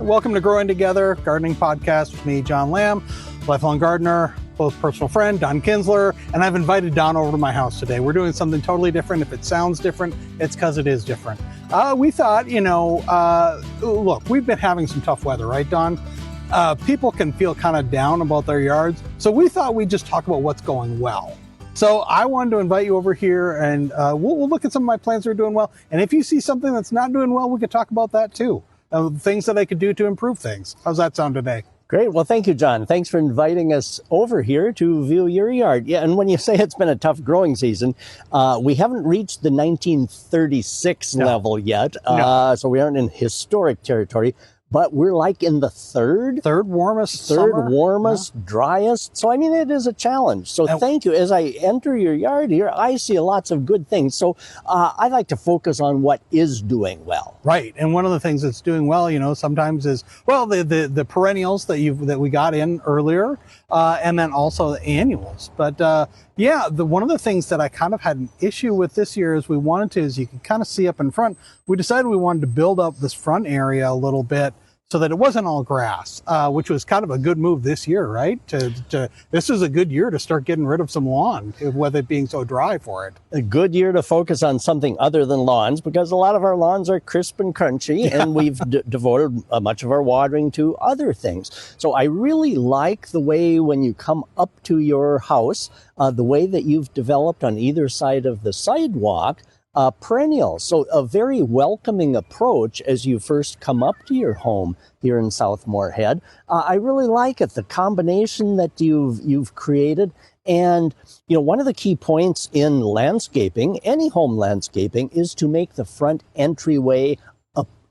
Welcome to Growing Together, gardening podcast with me, John Lamb, lifelong gardener, close personal friend, Don Kinsler, and I've invited Don over to my house today. We're doing something totally different. If it sounds different, it's because it is different. We thought, look, we've been having some tough weather, right, Don? People can feel kind of down about their yards, so we thought we'd just talk about what's going well. So I wanted to invite you over here, and we'll look at some of my plants that are doing well. And if you see something that's not doing well, we could talk about that too. Things that I could do to improve things. How's that sound today? Great. Well, thank you, John. Thanks for inviting us over here to view your yard. Yeah, and when you say it's been a tough growing season, we haven't reached the 1936 level yet, so we aren't in historic territory. But we're like in the third warmest, driest. So, I mean, it is a challenge. So thank you. As I enter your yard here, I see lots of good things. So I like to focus on what is doing well. Right. And one of the things that's doing well, sometimes is, the perennials that we got in earlier, and then also the annuals. But one of the things that I kind of had an issue with this year is as you can kind of see up in front, we decided we wanted to build up this front area a little bit so that it wasn't all grass, which was kind of a good move this year, right? This is a good year to start getting rid of some lawn, with it being so dry for it. A good year to focus on something other than lawns, because a lot of our lawns are crisp and crunchy, and we've devoted much of our watering to other things. So I really like the way when you come up to your house, the way that you've developed on either side of the sidewalk, perennials. So a very welcoming approach as you first come up to your home here in South Moorhead. I really like it, the combination that you've created. And, one of the key points in landscaping, any home landscaping, is to make the front entryway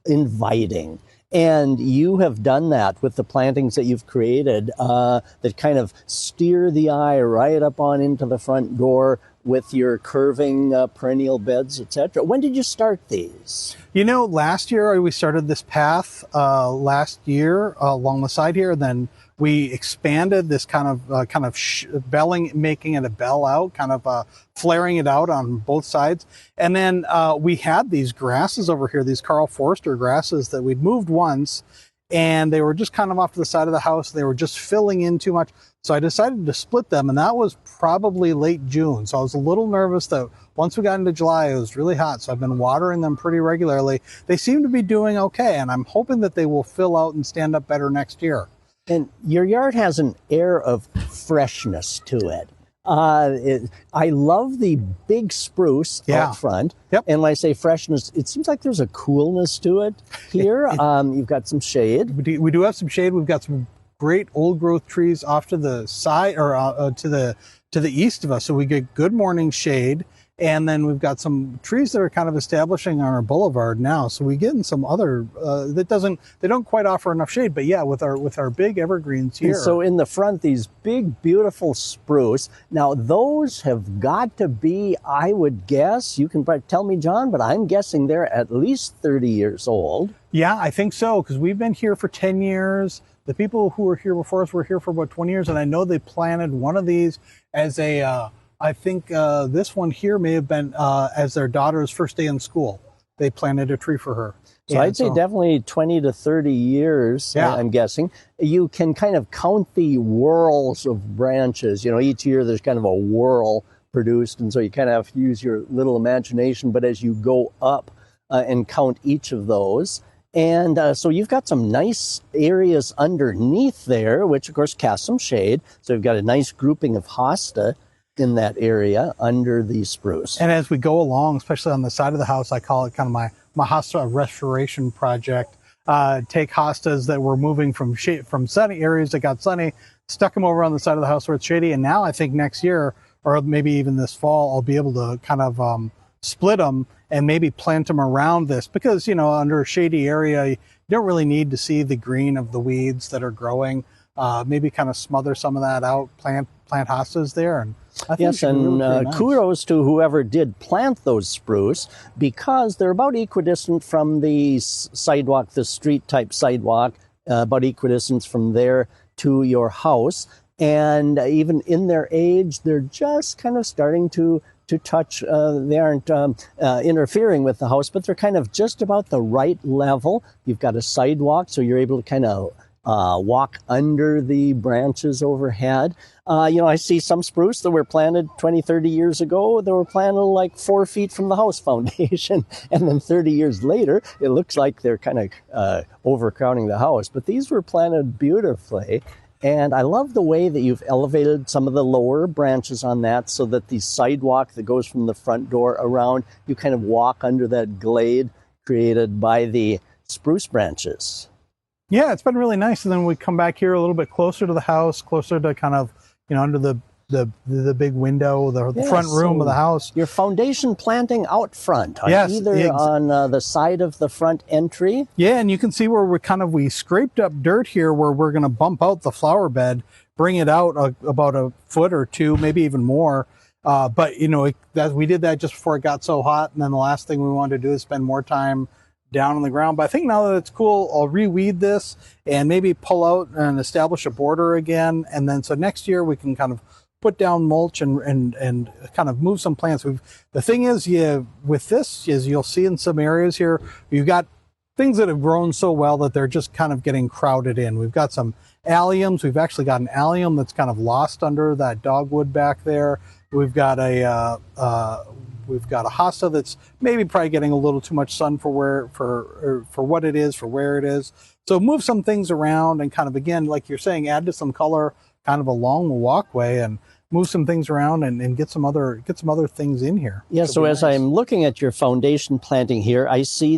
inviting. And you have done that with the plantings that you've created that kind of steer the eye right up on into the front door with your curving perennial beds, etc. When did you start these? Last year we started this path along the side here. Then we expanded this kind of belling, making it a bell out, kind of flaring it out on both sides. And then we had these grasses over here, these Carl Forster grasses that we'd moved once, and they were just kind of off to the side of the house. They were just filling in too much. So I decided to split them, and that was probably late June. So I was a little nervous that once we got into July, it was really hot. So I've been watering them pretty regularly. They seem to be doing okay, and I'm hoping that they will fill out and stand up better next year. And your yard has an air of freshness to it. I love the big spruce out front. Yep. And when I say freshness, it seems like there's a coolness to it here. You've got some shade. We do have some shade. We've got some great old growth trees off to the side, or to the east of us. So we get good morning shade. And then we've got some trees that are kind of establishing on our boulevard now. So we get in some other they don't quite offer enough shade, but with our big evergreens here. And so in the front, these big, beautiful spruce. Now those have got to be, I would guess, you can tell me, John, but I'm guessing they're at least 30 years old. Yeah, I think so, because we've been here for 10 years. The people who were here before us were here for about 20 years, and I know they planted one of these as I think this one here may have been as their daughter's first day in school. They planted a tree for her. So I'd say definitely 20 to 30 years, I'm guessing. You can kind of count the whorls of branches. Each year there's kind of a whorl produced, and so you kind of have to use your little imagination. But as you go up and count each of those, and so you've got some nice areas underneath there, which of course cast some shade. So you've got a nice grouping of hosta in that area under the spruce. And as we go along, especially on the side of the house, I call it kind of my hosta restoration project. Take hostas that were moving from sunny areas that got sunny, stuck them over on the side of the house where it's shady. And now I think next year, or maybe even this fall, I'll be able to kind of split them and maybe plant them around this, because under a shady area you don't really need to see the green of the weeds that are growing. Maybe kind of smother some of that out, plant hostas there, and I think really nice. Kudos to whoever did plant those spruce, because they're about equidistant from the sidewalk, the street type sidewalk, about equidistant from there to your house. And even in their age, they're just kind of starting to touch. They aren't interfering with the house, but they're kind of just about the right level. You've got a sidewalk, so you're able to kind of walk under the branches overhead. I see some spruce that were planted 20, 30 years ago. They were planted like 4 feet from the house foundation. And then 30 years later, it looks like they're kind of overcrowding the house. But these were planted beautifully. And I love the way that you've elevated some of the lower branches on that so that the sidewalk that goes from the front door around, you kind of walk under that glade created by the spruce branches. Yeah, it's been really nice. And then we come back here a little bit closer to the house, closer to kind of, under the big window, the front room of the house. Your foundation planting out front, either on the side of the front entry. Yeah, and you can see where we scraped up dirt here where we're going to bump out the flower bed, bring it out about a foot or two, maybe even more. But we did that just before it got so hot. And then the last thing we wanted to do is spend more time down on the ground. But I think now that it's cool, I'll reweed this and maybe pull out and establish a border again. And then so next year we can kind of put down mulch and kind of move some plants. The thing is, with this is you'll see in some areas here, you've got things that have grown so well that they're just kind of getting crowded in. We've got some alliums. We've actually got an allium that's kind of lost under that dogwood back there. We've got a hosta that's maybe probably getting a little too much sun for what it is, for where it is. So move some things around and kind of, again, like you're saying, add to some color kind of along the walkway and move some things around and get some other things in here. Yeah, so as I'm looking at your foundation planting here, I see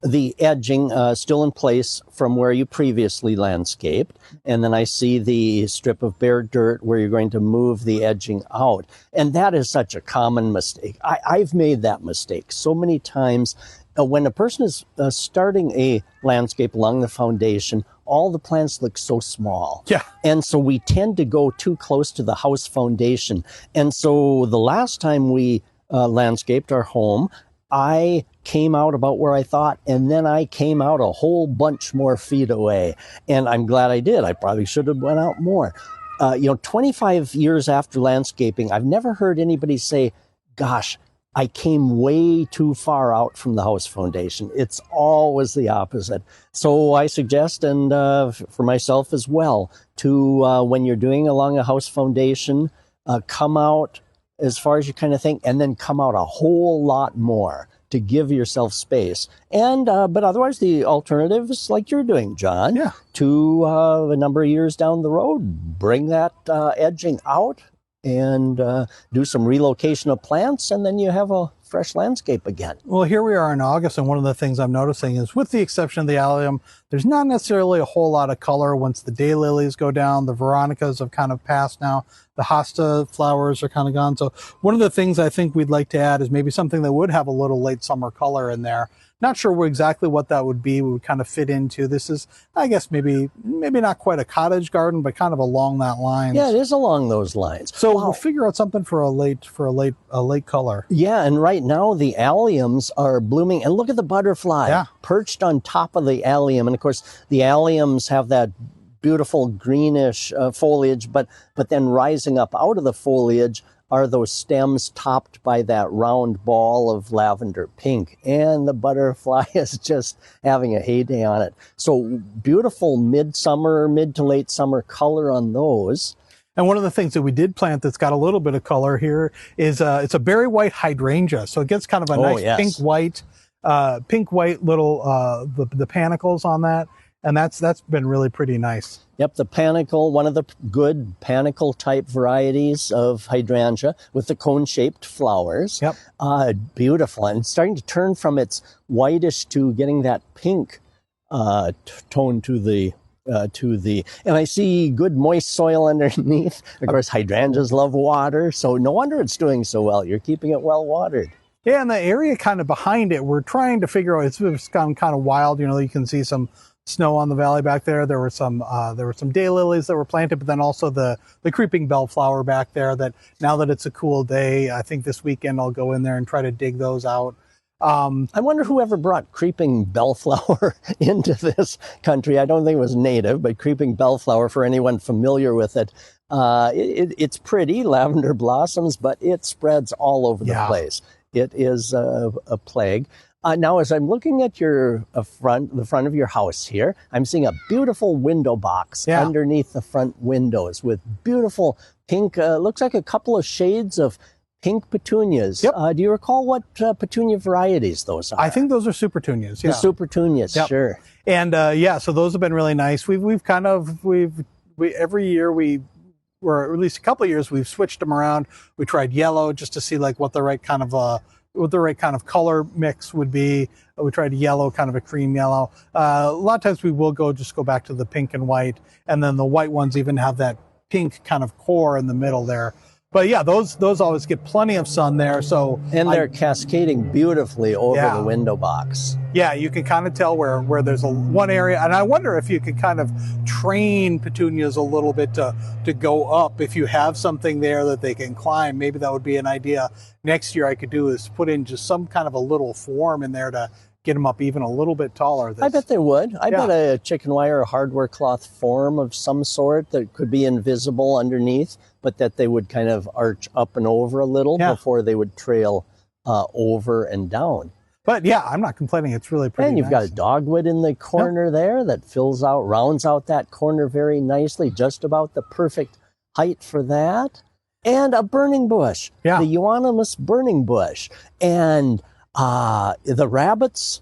the edging still in place from where you previously landscaped. And then I see the strip of bare dirt where you're going to move the edging out. And that is such a common mistake. I've made that mistake so many times. When a person is starting a landscape along the foundation, all the plants look so small. Yeah. And so we tend to go too close to the house foundation. And so the last time we landscaped our home, I came out about where I thought, and then I came out a whole bunch more feet away. And I'm glad I did. I probably should have went out more. 25 years after landscaping, I've never heard anybody say, gosh, I came way too far out from the house foundation. It's always the opposite. So I suggest, and for myself as well, to when you're doing along a house foundation, come out as far as you kind of think, and then come out a whole lot more to give yourself space. And but otherwise, the alternative is like you're doing, John. Yeah. To a number of years down the road, bring that edging out and do some relocation of plants, and then you have a fresh landscape again. Well, here we are in August, and one of the things I'm noticing is, with the exception of the allium, there's not necessarily a whole lot of color once the daylilies go down. The veronicas have kind of passed now. The hosta flowers are kind of gone. So one of the things I think we'd like to add is maybe something that would have a little late summer color in there. Not sure exactly what that would be. We would kind of fit into. This is, I guess, maybe not quite a cottage garden, but kind of along that line. Yeah, it is along those lines. So we'll figure out something for a late color. Yeah, and right now the alliums are blooming, and look at the butterfly perched on top of the allium. And of course, the alliums have that beautiful greenish foliage, but then rising up out of the foliage are those stems topped by that round ball of lavender pink. And the butterfly is just having a heyday on it. So beautiful mid to late summer color on those. And one of the things that we did plant that's got a little bit of color here is it's a berry white hydrangea. So it gets kind of a nice pink white little the panicles on that. And that's been really pretty nice. Yep, the panicle, one of the good panicle type varieties of hydrangea with the cone-shaped flowers. Yep. Beautiful, and starting to turn from its whitish to getting that pink tone to the, and I see good moist soil underneath. Of course, hydrangeas love water, so no wonder it's doing so well. You're keeping it well watered. Yeah, and the area kind of behind it, we're trying to figure out, it's gone kind of wild. You can see some snow on the valley back there. There were some daylilies that were planted, but then also the creeping bellflower back there, that now that it's a cool day, I think this weekend I'll go in there and try to dig those out. I wonder whoever brought creeping bellflower into this country. I don't think it was native, but creeping bellflower, for anyone familiar with it, It's pretty, lavender blossoms, but it spreads all over the place. It is a plague. Now, as I'm looking at your the front of your house here, I'm seeing a beautiful window box underneath the front windows with beautiful pink, looks like a couple of shades of pink petunias. Yep. Do you recall what petunia varieties those are? I think those are super petunias. Yeah. The super petunias, sure. And so those have been really nice. We've every year or at least a couple of years, we've switched them around. We tried yellow just to see like what the right kind of color mix would be. We tried yellow, kind of a cream yellow. A lot of times we will go back to the pink and white, and then the white ones even have that pink kind of core in the middle there. But yeah, those always get plenty of sun there. And they're cascading beautifully over the window box. Yeah, you can kind of tell where there's one area, and I wonder if you could kind of train petunias a little bit to go up. If you have something there that they can climb, maybe that would be an idea. Next year I could do is put in just some kind of a little form in there to get them up even a little bit taller. I bet they would. I bet a chicken wire or hardware cloth form of some sort that could be invisible underneath, but that they would kind of arch up and over a little before they would trail over and down. But yeah, I'm not complaining. It's really pretty. And you've got a dogwood in the corner there that rounds out that corner very nicely, just about the perfect height for that. And a burning bush, the euonymus burning bush. And the rabbits,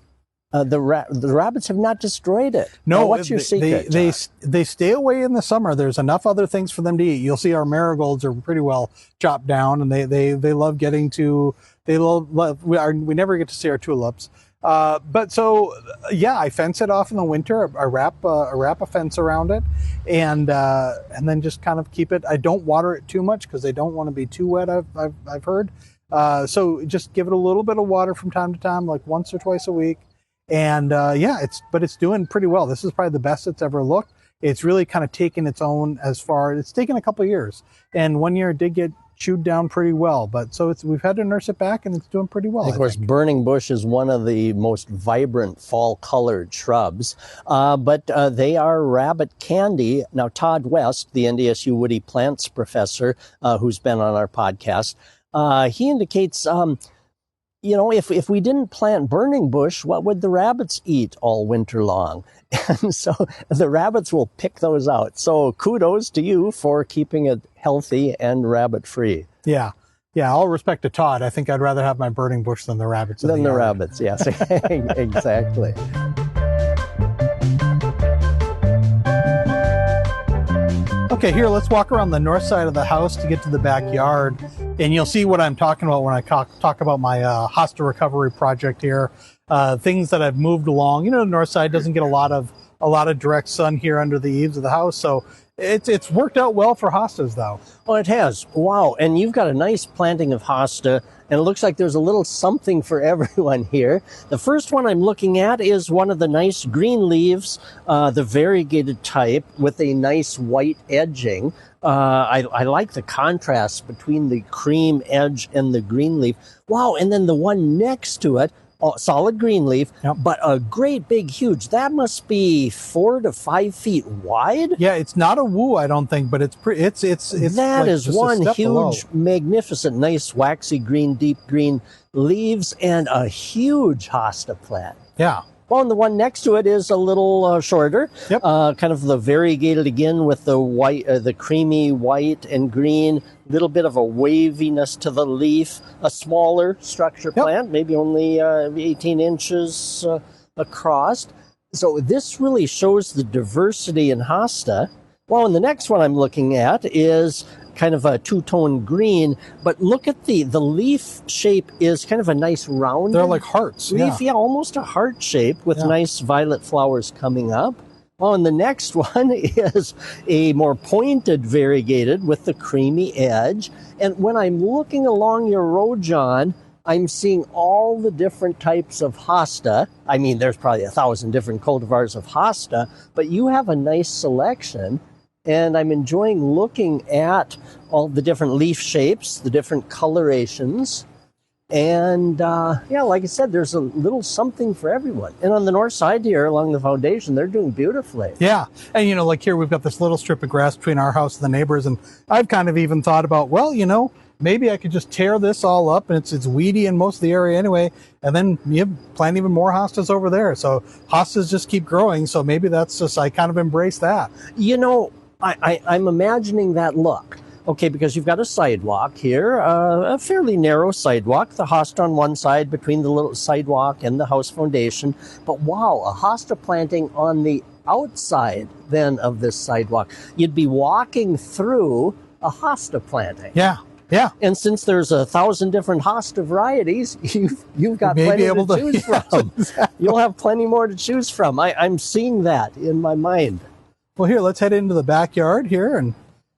the rabbits have not destroyed it. No, what's your secret? They stay away in the summer. There's enough other things for them to eat. You'll see our marigolds are pretty well chopped down, and they love getting to. We never get to see our tulips. But so I fence it off in the winter. I wrap a fence around it, and then just kind of keep it. I don't water it too much because they don't want to be too wet. I've heard. So just give it a little bit of water from time to time, like once or twice a week. And it's doing pretty well. This is probably the best it's ever looked. It's really kind of taken its own it's taken a couple of years. And one year it did get chewed down pretty well, but we've had to nurse it back and it's doing pretty well. Of course, burning bush is one of the most vibrant fall colored shrubs, but they are rabbit candy. Now, Todd West, the NDSU Woody Plants professor, who's been on our podcast, he indicates, if we didn't plant burning bush, what would the rabbits eat all winter long? And so the rabbits will pick those out. So kudos to you for keeping it healthy and rabbit-free. Yeah. Yeah, all respect to Todd. I think I'd rather have my burning bush than the rabbits. Than the rabbits, yes. Exactly. Okay, here, let's walk around the north side of the house to get to the backyard. And you'll see what I'm talking about when I talk about my hosta recovery project here. Things that I've moved along. The north side doesn't get a lot of direct sun here under the eaves of the house. So it's worked out well for hostas, though. Oh, it has. Wow. And you've got a nice planting of hosta. And it looks like there's a little something for everyone here. The first one I'm looking at is one of the nice green leaves, the variegated type with a nice white edging. I like the contrast between the cream edge and the green leaf. Wow, and then the one next to it, solid green leaf, but a great big huge. That must be 4 to 5 feet wide. Yeah, it's not a woo, I don't think, but it's that like is one huge, below. Magnificent, nice waxy green, deep green leaves, and a huge hosta plant. Yeah. Well, and the one next to it is a little shorter, kind of the variegated again with the white, the creamy white and green, little bit of a waviness to the leaf, a smaller structure plant, maybe only 18 inches across. So this really shows the diversity in hosta. Well, and the next one I'm looking at is kind of a two-tone green, but look at the leaf shape is kind of a nice round. They're like hearts. Leaf, almost a heart shape with nice violet flowers coming up. Oh, and the next one is a more pointed variegated with the creamy edge. And when I'm looking along your row, John, I'm seeing all the different types of hosta. I mean, there's probably 1,000 different cultivars of hosta, but you have a nice selection. And I'm enjoying looking at all the different leaf shapes, the different colorations. And yeah, like I said, there's a little something for everyone. And on the north side here along the foundation, they're doing beautifully. Yeah. And, you know, like here we've got this little strip of grass between our house and the neighbors. And I've kind of even thought about, well, you know, maybe I could just tear this all up, and it's weedy in most of the area anyway. And then you plant even more hostas over there. So hostas just keep growing. So maybe that's just, I kind of embrace that. You know, I'm imagining that look. Okay, because you've got a sidewalk here, a fairly narrow sidewalk, the hosta on one side between the little sidewalk and the house foundation. But wow, a hosta planting on the outside then of this sidewalk. You'd be walking through a hosta planting. Yeah. Yeah. And since there's 1,000 different hosta varieties, you've got plenty to choose from. Exactly. You'll have plenty more to choose from. I'm seeing that in my mind. Well, here, let's head into the backyard here.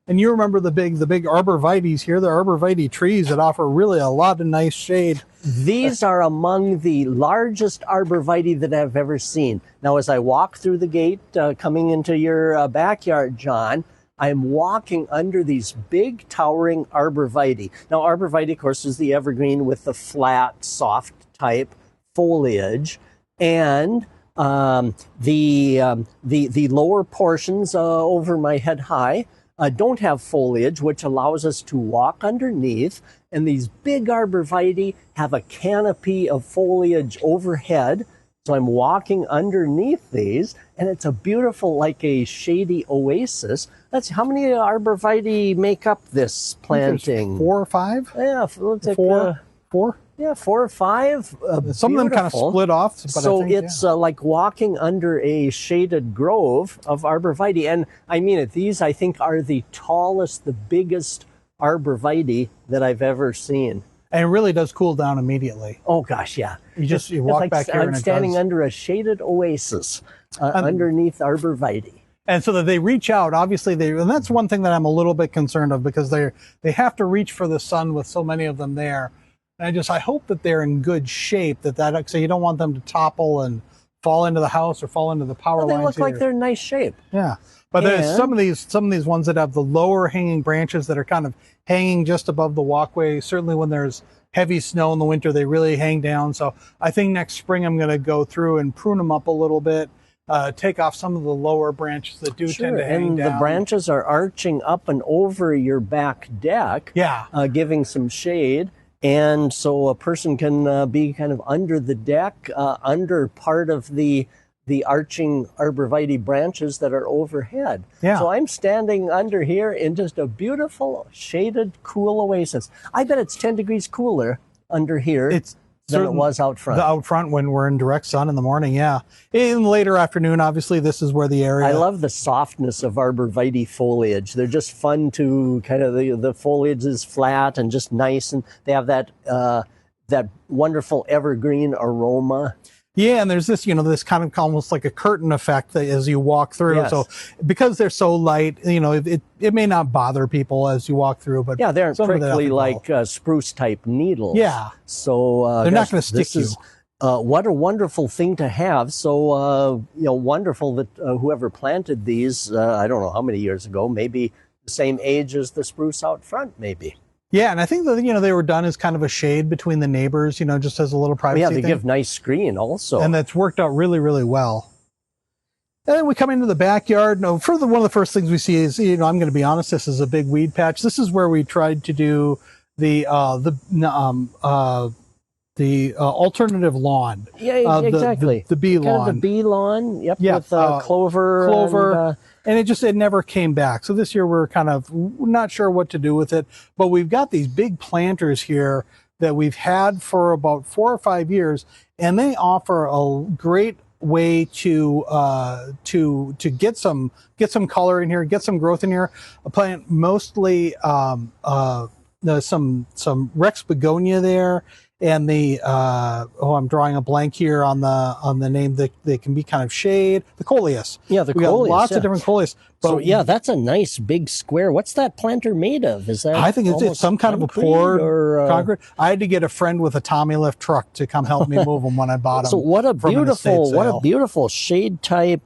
And you remember the big arborvitaes here, the arborvitae trees that offer really a lot of nice shade. These are among the largest arborvitae that I've ever seen. Now, as I walk through the gate coming into your backyard, John, I'm walking under these big towering arborvitae. Now, arborvitae, of course, is the evergreen with the flat, soft type foliage, and the lower portions over my head high don't have foliage, which allows us to walk underneath. And these big arborvitae have a canopy of foliage overhead. So I'm walking underneath these, and it's a beautiful, like a shady oasis. That's how many arborvitae make up this planting? 4 or 5? Yeah, let's take four. Yeah, 4 or 5. Some of them kind of split off. But so I think, it's like walking under a shaded grove of arborvitae. And I mean it, these I think are the tallest, the biggest arborvitae that I've ever seen. And it really does cool down immediately. Oh gosh, yeah. You walk like back here and I'm standing under a shaded oasis underneath arborvitae. And so that they reach out, obviously and that's one thing that I'm a little bit concerned of, because they have to reach for the sun with so many of them there. And I hope that they're in good shape, so you don't want them to topple and fall into the house or fall into the power lines. They look like they're in nice shape. Yeah. But there's some of these ones that have the lower hanging branches that are kind of hanging just above the walkway. Certainly when there's heavy snow in the winter, they really hang down. So I think next spring I'm going to go through and prune them up a little bit, take off some of the lower branches that do tend to hang down. And the branches are arching up and over your back deck, giving some shade. And so a person can be kind of under the deck, under part of the arching arborvitae branches that are overhead. Yeah. So I'm standing under here in just a beautiful, shaded, cool oasis. I bet it's 10 degrees cooler under here than it was out front. Out front when we're in direct sun in the morning, yeah. In the later afternoon, obviously, this is where the area... I love the softness of arborvitae foliage. They're just fun to kind of... The foliage is flat and just nice, and they have that wonderful evergreen aroma. Yeah, and there's this, this kind of almost like a curtain effect as you walk through. Yes. So because they're so light, it may not bother people as you walk through. But yeah, they aren't prickly like spruce type needles. Yeah. So they're not going to stick you. What a wonderful thing to have. So, wonderful that whoever planted these, I don't know how many years ago, maybe the same age as the spruce out front, maybe. Yeah, and I think that, they were done as kind of a shade between the neighbors, just as a little privacy thing. They give nice screen also. And that's worked out really, really well. And then we come into the backyard. One of the first things we see is, I'm going to be honest, this is a big weed patch. This is where we tried to do the alternative lawn. Yeah, exactly. The bee lawn. Kind of the bee lawn, with clover. And it never came back. So this year we're kind of not sure what to do with it. But we've got these big planters here that we've had for about 4 or 5 years, and they offer a great way to get some color in here, get some growth in here. I plant mostly some Rex begonia there. And I'm drawing a blank here on the name that they can be kind of shade. The coleus. Yeah, we got lots of different coleus. But so that's a nice big square. What's that planter made of? Is that? I think it's some kind of a poured concrete. I had to get a friend with a Tommy lift truck to come help me move them when I bought them. So what a beautiful shade type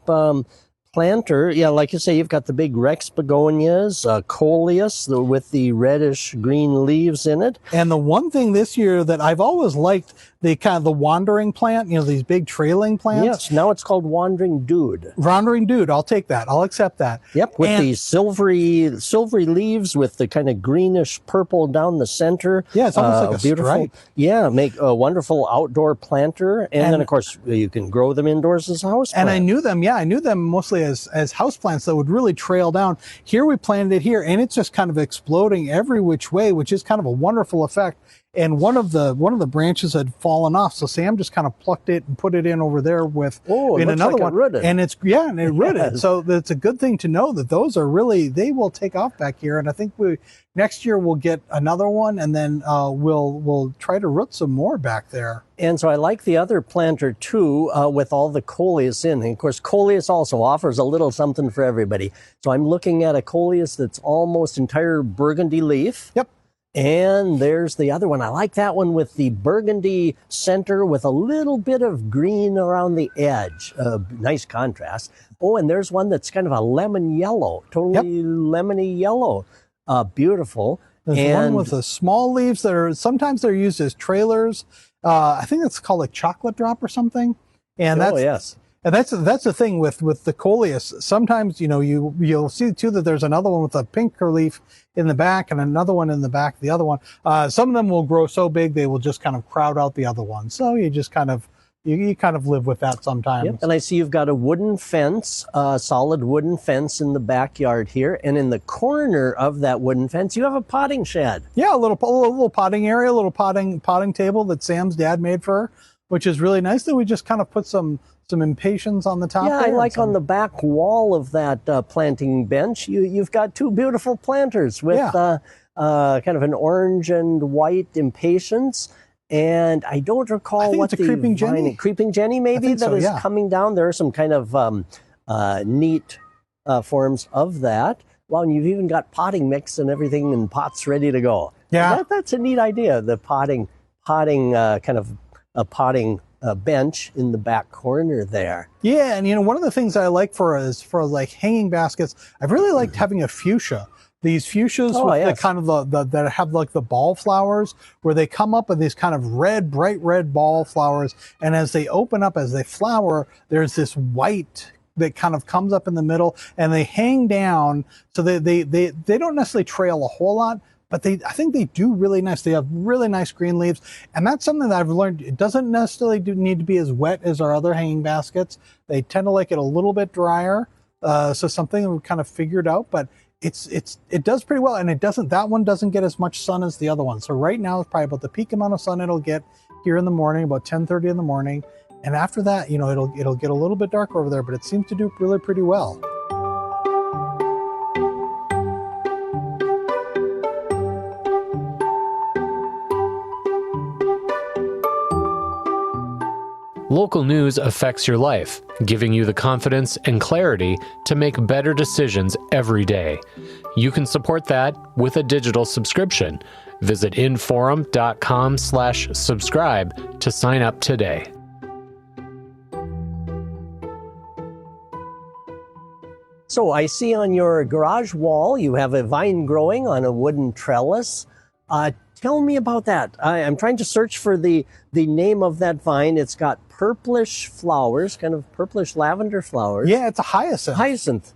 planter, yeah, like you say, you've got the big Rex begonias, coleus with the reddish green leaves in it. And the one thing this year that I've always liked, the kind of the wandering plant, you know, these big trailing plants. Yes, now it's called wandering dude. Wandering dude, I'll take that. I'll accept that. Yep, with the silvery leaves with the kind of greenish purple down the center. Yeah, it's almost like a beautiful stripe. Yeah, make a wonderful outdoor planter, and then of course you can grow them indoors as a house plant. And I knew them mostly as houseplants that would really trail down. Here we planted it here, and it's just kind of exploding every which way, which is kind of a wonderful effect. And one of the branches had fallen off, so Sam just kind of plucked it and put it in over there with in another one. And it rooted. So that's a good thing to know that those are really, they will take off back here. And I think next year we'll get another one, and then we'll try to root some more back there. And so I like the other planter too, with all the coleus in. And of course, coleus also offers a little something for everybody. So I'm looking at a coleus that's almost entire burgundy leaf. Yep. And there's the other one. I like that one with the burgundy center with a little bit of green around the edge. Nice contrast. Oh, and there's one that's kind of a lemon yellow, totally lemony yellow. Beautiful. There's one with the small leaves that are, sometimes they're used as trailers. I think it's called a chocolate drop or something. And yes. And that's the thing with the coleus. Sometimes, you know, you'll see too that there's another one with a pinker leaf in the back and another one in the back of the other one. Some of them will grow so big they will just kind of crowd out the other one. So you just kind of you kind of live with that sometimes. Yep. And I see you've got a wooden fence, solid wooden fence in the backyard here, and in the corner of that wooden fence you have a potting shed. Yeah, a little potting area, a little potting table that Sam's dad made for her, which is really nice. That we just kind of put some impatiens on the top. Yeah, I like on the back wall of that planting bench, you've got two beautiful planters with kind of an orange and white impatiens. And I don't recall what the creeping Jenny. Creeping Jenny, maybe, that is coming down. There are some kind of neat forms of that. Well, and you've even got potting mix and everything in pots ready to go. Yeah, that's a neat idea. The potting kind of a potting bench in the back corner there. Yeah, and you know, one of the things I like for like hanging baskets, I've really liked having a fuchsia. These fuchsias with the kind of that have like the ball flowers, where they come up with these kind of bright red ball flowers, and as they open up, as they flower, there's this white that kind of comes up in the middle, and they hang down. So they don't necessarily trail a whole lot, but I think they do really nice. They have really nice green leaves, and that's something that I've learned. It doesn't necessarily need to be as wet as our other hanging baskets. They tend to like it a little bit drier. So something we kind of figured out, but it does pretty well, and that one doesn't get as much sun as the other one. So right now it's probably about the peak amount of sun it'll get here in the morning, about 10:30 in the morning, and after that, you know, it'll get a little bit darker over there, but it seems to do really pretty well. Local news affects your life, giving you the confidence and clarity to make better decisions every day. You can support that with a digital subscription. Visit inforum.com/subscribe to sign up today. So I see on your garage wall you have a vine growing on a wooden trellis. Tell me about that. I'm trying to search for the name of that vine. It's got purplish flowers, kind of purplish lavender flowers. Yeah, it's a hyacinth. Hyacinth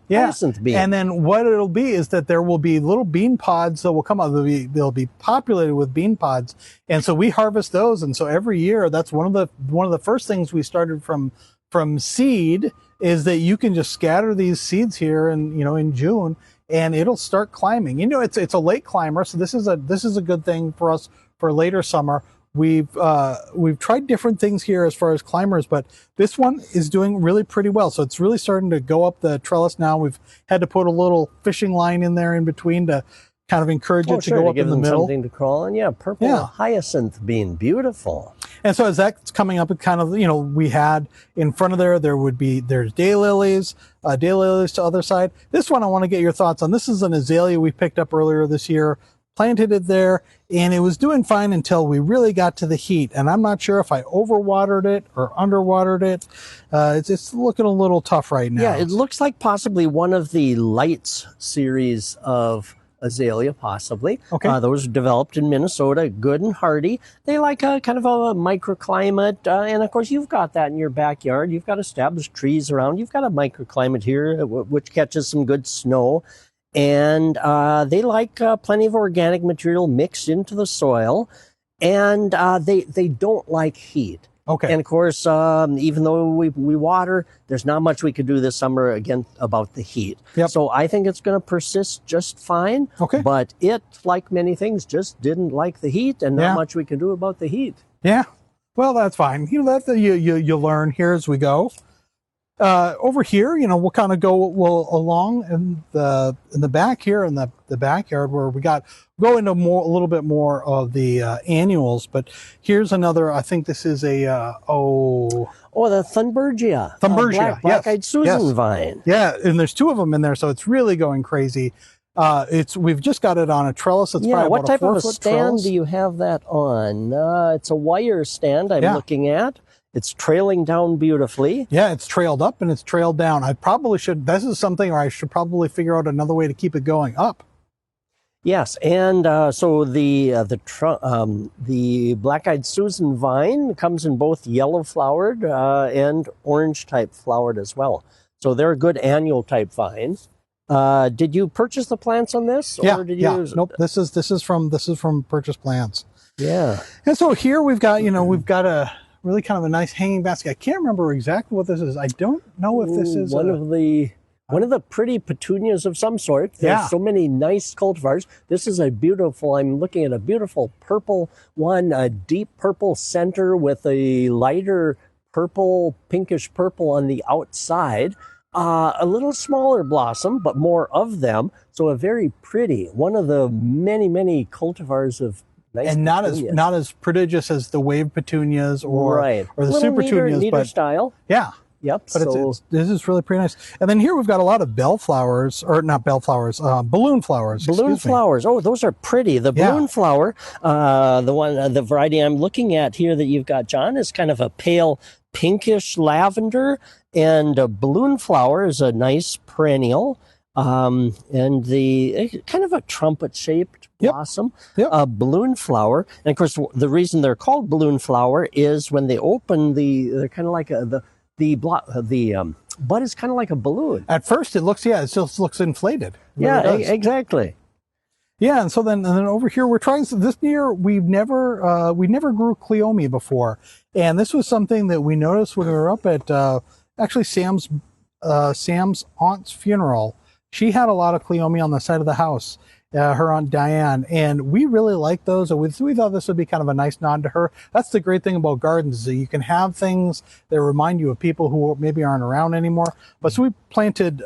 bean. And then what it'll be is that there will be little bean pods that will come out. They'll be populated with bean pods, and so we harvest those. And so every year, that's one of the first things we started from seed, is that you can just scatter these seeds here, and in June, and it'll start climbing. It's a late climber, so this is a good thing for us for later summer. We've tried different things here as far as climbers, but this one is doing really pretty well. So it's really starting to go up the trellis now. We've had to put a little fishing line in there in between to kind of encourage it to go up in the middle. Something to crawl on. Yeah, purple hyacinth bean, beautiful. And so as that's coming up, it kind of, we had in front of there's daylilies to other side. This one I want to get your thoughts on. This is an azalea we picked up earlier this year, planted it there, and it was doing fine until we really got to the heat. And I'm not sure if I overwatered it or underwatered it. It's looking a little tough right now. Yeah, it looks like possibly one of the Lights series of azalea, possibly. Okay. Those are developed in Minnesota, good and hardy. They like a kind of a microclimate, and of course you've got that in your backyard. You've got established trees around. You've got a microclimate here, which catches some good snow. And they like plenty of organic material mixed into the soil, and they don't like heat. Okay. And of course, even though we water, there's not much we could do this summer again about the heat. Yep. So I think it's going to persist just fine. Okay. But it, like many things, just didn't like the heat, and not much we can do about the heat. Yeah. Well, that's fine. You know, you learn here as we go. Over here, you know, we'll kind of go along in the back here in the backyard where we go into a little bit more of the annuals. But here's another. I think this is a the Thunbergia. Thunbergia, black-eyed Susan vine. Yeah, and there's two of them in there, so it's really going crazy. We've just got it on a trellis. It's probably what about type a 4 of a foot stand trellis. do you have that on? It's a wire stand I'm looking at. It's trailing down beautifully. Yeah, it's trailed up and it's trailed down. I probably should. This is something where I should probably figure out another way to keep it going up. Yes, and so the black-eyed Susan vine comes in both yellow flowered and orange type flowered as well. So they're a good annual type vine. Did you purchase the plants on this? Yeah, or did yeah. you... Nope. This is from Purchase Plants. Yeah. And so here we've got a really kind of a nice hanging basket. I can't remember exactly what this is. I don't know if this is one of the pretty petunias of some sort. There's so many nice cultivars. This is a beautiful, I'm looking at a beautiful purple one, a deep purple center with a lighter purple, pinkish purple on the outside. A little smaller blossom, but more of them. So a very pretty, one of the many, many cultivars of nice and petunias. not as prodigious as the wave petunias or the super petunias, neater but style. Yeah. Yep. But this is really pretty nice. And then here we've got a lot of balloon flowers. Balloon flowers. Oh, those are pretty. The balloon flower, the variety I'm looking at here that you've got, John, is kind of a pale pinkish lavender, and a balloon flower is a nice perennial. And the kind of a trumpet-shaped blossom, balloon flower. And of course, the reason they're called balloon flower is when they open, they're kind of like the bud is kind of like a balloon. At first, it just looks inflated. Exactly. Yeah, and then over here we're trying. This year we never grew Cleome before, and this was something that we noticed when we were up at actually Sam's aunt's funeral. She had a lot of Cleome on the side of the house, her Aunt Diane, and we really liked those. And we thought this would be kind of a nice nod to her. That's the great thing about gardens, is that you can have things that remind you of people who maybe aren't around anymore. But so we planted 3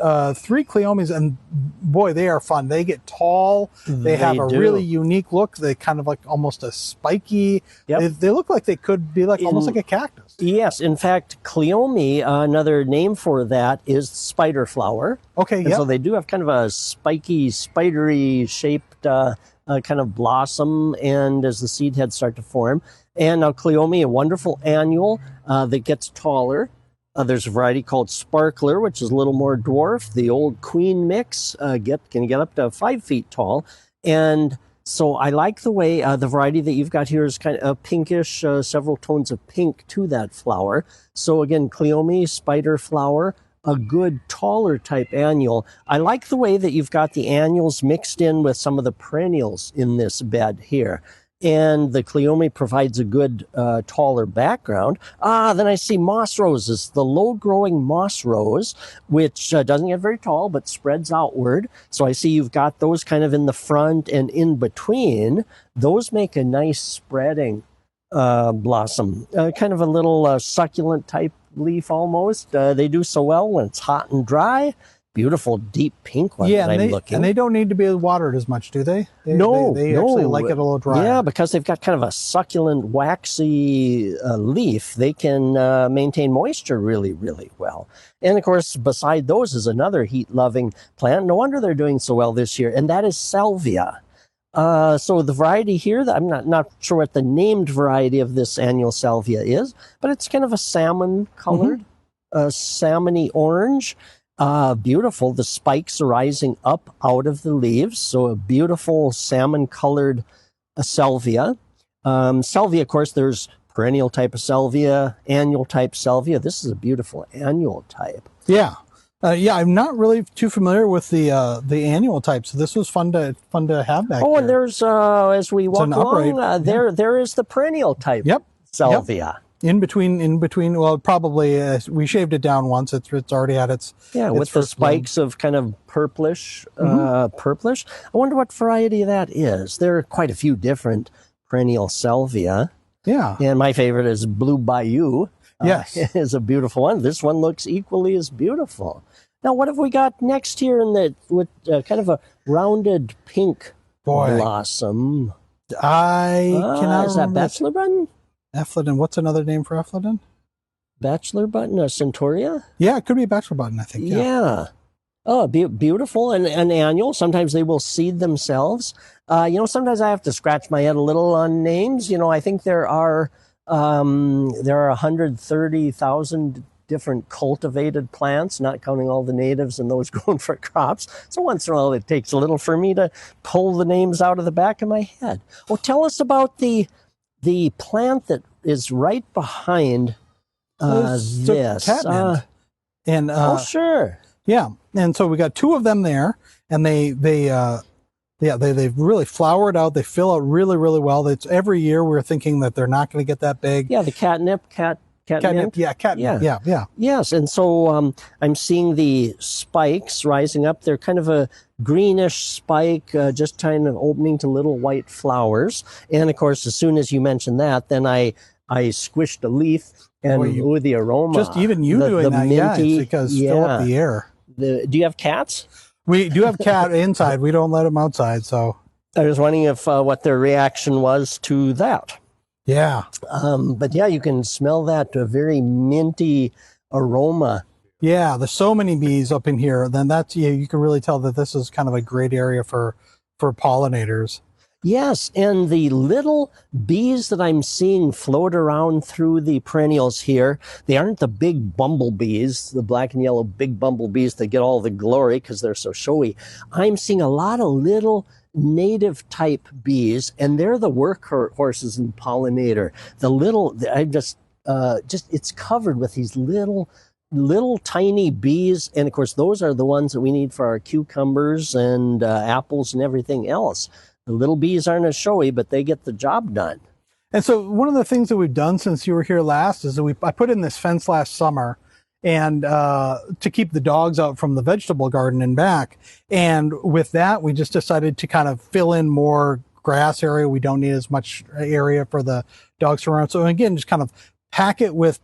Cleomes, and boy, they are fun. They get tall. They have a really unique look. They kind of like almost a spiky. They look like they could be like almost like a cactus. Yes, in fact, Cleome, another name for that is spider flower. Okay, So they do have kind of a spiky, spidery shaped kind of blossom, and as the seed heads start to form. And now Cleome, a wonderful annual that gets taller. There's a variety called Sparkler, which is a little more dwarf. The old Queen mix can get up to 5 feet tall. And so I like the way the variety that you've got here is kind of pinkish, several tones of pink to that flower. So again, Cleome, spider flower, a good taller type annual. I like the way that you've got the annuals mixed in with some of the perennials in this bed here. And the Cleome provides a good taller background. Then I see moss roses, the low-growing moss rose, which doesn't get very tall but spreads outward. So I see you've got those kind of in the front and in between. Those make a nice spreading blossom, kind of a little succulent type leaf almost. They do so well when it's hot and dry. Beautiful deep pink one that I'm looking. And they don't need to be watered as much, do they? No, they actually like it a little dry. Yeah, because they've got kind of a succulent, waxy leaf. They can maintain moisture really, really well. And of course, beside those is another heat-loving plant. No wonder they're doing so well this year, and that is salvia. So the variety here, I'm not sure what the named variety of this annual salvia is, but it's kind of a salmon colored, salmony orange. Beautiful. The spikes are rising up out of the leaves. So a beautiful salmon colored salvia. Salvia, of course, there's perennial type of salvia, annual type salvia. This is a beautiful annual type. Yeah. Yeah, I'm not really too familiar with the annual type, so this was fun to have back Oh, here. and there's as we walk along, upright, there is the perennial type salvia. In between. Well, probably we shaved it down once. It's already had its with the spikes of kind of purplish. Purplish. I wonder what variety that is. There are quite a few different perennial salvia. Yeah, and my favorite is Blue Bayou. Yes, is a beautiful one. This one looks equally as beautiful. Now, what have we got next here with kind of a rounded pink blossom? I cannot is remember. That bachelor button? Ephlodon. What's another name for Ephlodon? Bachelor button, a centaurea? Yeah, it could be a bachelor button, I think. Yeah. Oh, beautiful and annual. Sometimes they will seed themselves. Sometimes I have to scratch my head a little on names. I think there are 130,000 different cultivated plants, not counting all the natives and those grown for crops. So once in a while, it takes a little for me to pull the names out of the back of my head. Well, tell us about the plant that is right behind this. Catmint. Sure. Yeah, and so we got two of them there, and they've really flowered out. They fill out really, really well. It's every year we're thinking that they're not going to get that big. Yeah, the catnip. Catnip. Yeah. Yes, and so I'm seeing the spikes rising up. They're kind of a greenish spike, just kind of opening to little white flowers. And of course, as soon as you mentioned that, then I squished a leaf, and the aroma. Just even you doing that, minty, it's because fill up the air. Do you have cats? We do have cat inside. We don't let them outside. So I was wondering if what their reaction was to that. Yeah. But yeah, you can smell that very minty aroma. Yeah, there's so many bees up in here. Then you can really tell that this is kind of a great area for pollinators. Yes, and the little bees that I'm seeing float around through the perennials here, they aren't the big bumblebees, the black and yellow big bumblebees that get all the glory because they're so showy. I'm seeing a lot of little native type bees, and they're the workhorses in pollinator. The little, it's covered with these little tiny bees, and of course those are the ones that we need for our cucumbers and apples and everything else. The little bees aren't as showy, but they get the job done. And so one of the things that we've done since you were here last is that I put in this fence last summer, and to keep the dogs out from the vegetable garden and back. And with that, we just decided to kind of fill in more grass area. We don't need as much area for the dogs to run. So again, just kind of pack it with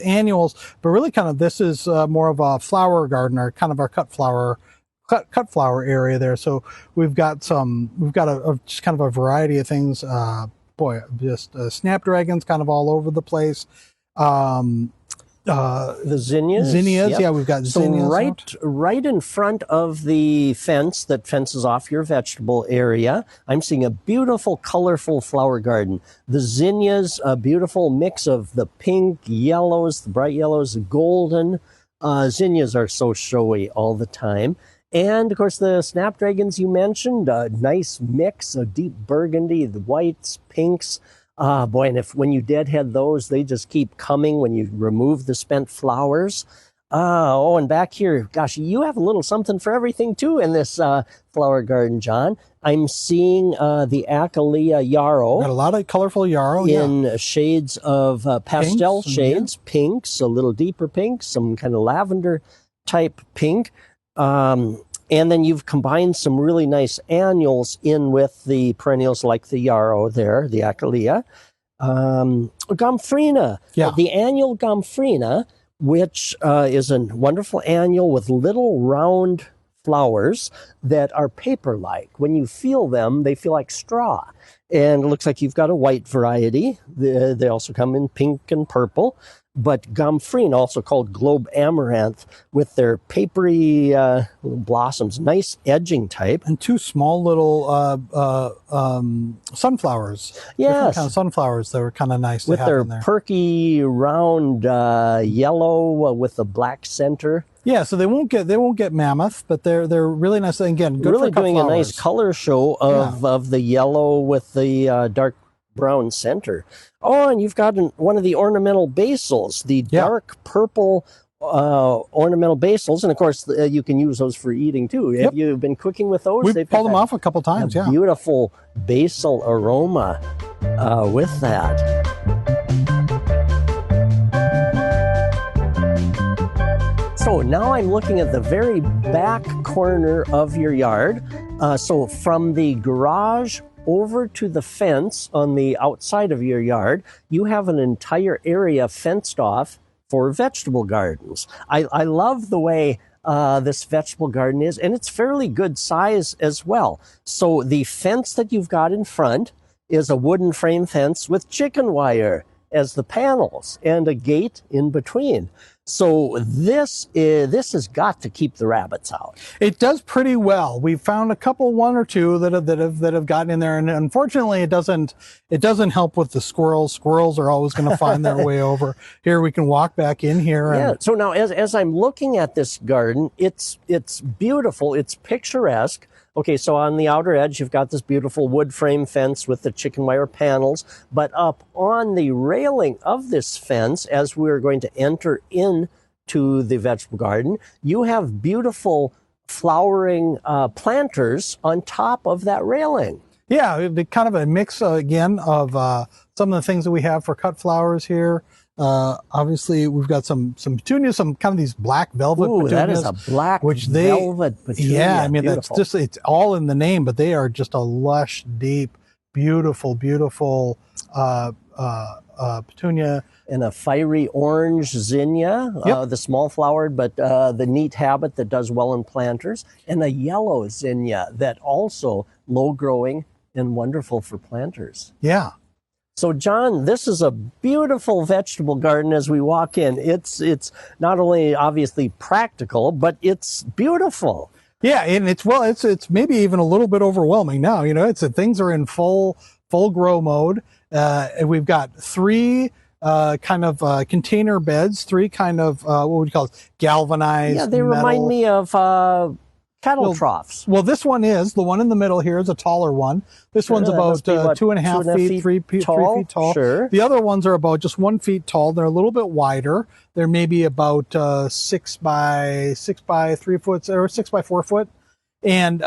annuals, but really kind of this is more of a flower garden, or kind of our cut flower area there. So we've got just kind of a variety of things. Snapdragons kind of all over the place. The zinnias. Yep. Yeah, we've got zinnias. So right in front of the fence that fences off your vegetable area, I'm seeing a beautiful, colorful flower garden. The zinnias, a beautiful mix of the pink, yellows, the bright yellows, the golden. Zinnias are so showy all the time. And, of course, the snapdragons you mentioned, a nice mix of deep burgundy, the whites, pinks. Boy, and when you deadhead those, they just keep coming when you remove the spent flowers. And back here, gosh, you have a little something for everything, too, in this flower garden, John. I'm seeing the Acalia yarrow. Got a lot of colorful yarrow, in shades of pastel shades, pinks, a little deeper pink, some kind of lavender-type pink. And then you've combined some really nice annuals in with the perennials like the yarrow there, the Acalia. Gomphrena, the annual Gomphrena, which is a wonderful annual with little round flowers that are paper-like. When you feel them, they feel like straw. And it looks like you've got a white variety. They also come in pink and purple. But Gomphrenes, also called globe amaranth, with their papery little blossoms, nice edging type. And two small little sunflowers. Yes. Different kind of sunflowers that were kind of nice With to have their in there. perky, round yellow with the black center. Yeah, so they won't get mammoth, but they're really nice. Again, good Really for cut doing flowers. a nice color show of the yellow with the dark brown center. Oh, and you've got one of the ornamental basils, the dark purple ornamental basils. And of course, you can use those for eating too. Have you been cooking with those? We've pulled them off a couple times, yeah. Beautiful basil aroma with that. So now I'm looking at the very back corner of your yard. So from the garage over to the fence on the outside of your yard, you have an entire area fenced off for vegetable gardens. I love the way this vegetable garden is, and it's fairly good size as well. So the fence that you've got in front is a wooden frame fence with chicken wire as the panels and a gate in between. So this has got to keep the rabbits out. It does pretty well. We've found one or two that have gotten in there, and unfortunately, it doesn't help with the squirrels. Squirrels are always going to find their way over here. We can walk back in here. And So now, as I'm looking at this garden, it's beautiful. It's picturesque. Okay, so on the outer edge, you've got this beautiful wood frame fence with the chicken wire panels. But up on the railing of this fence, as we're going to enter into the vegetable garden, you have beautiful flowering planters on top of that railing. Yeah, it'd be kind of a mix again of some of the things that we have for cut flowers here. Obviously, we've got some petunias, some kind of these black velvet petunias. That is a black velvet petunia. Yeah, I mean, beautiful. that's just, it's all in the name, but they are just a lush, deep, beautiful petunia. And a fiery orange zinnia, the small flowered, but the neat habit that does well in planters. And a yellow zinnia that also low growing and wonderful for planters. Yeah. So, John, this is a beautiful vegetable garden as we walk in. It's not only obviously practical, but it's beautiful. Yeah, and it's maybe even a little bit overwhelming now. You know, things are in full grow mode. And we've got three container beds, three kind of what would you call it? Galvanized. Yeah, they remind me of cattle troughs. Well, this one is, the one in the middle here is a taller one. This one's about 2.5 feet, 3 feet tall. Sure. The other ones are about just 1 feet tall. They're a little bit wider. They're maybe about 6 by 3 foot or 6 by 4 foot. And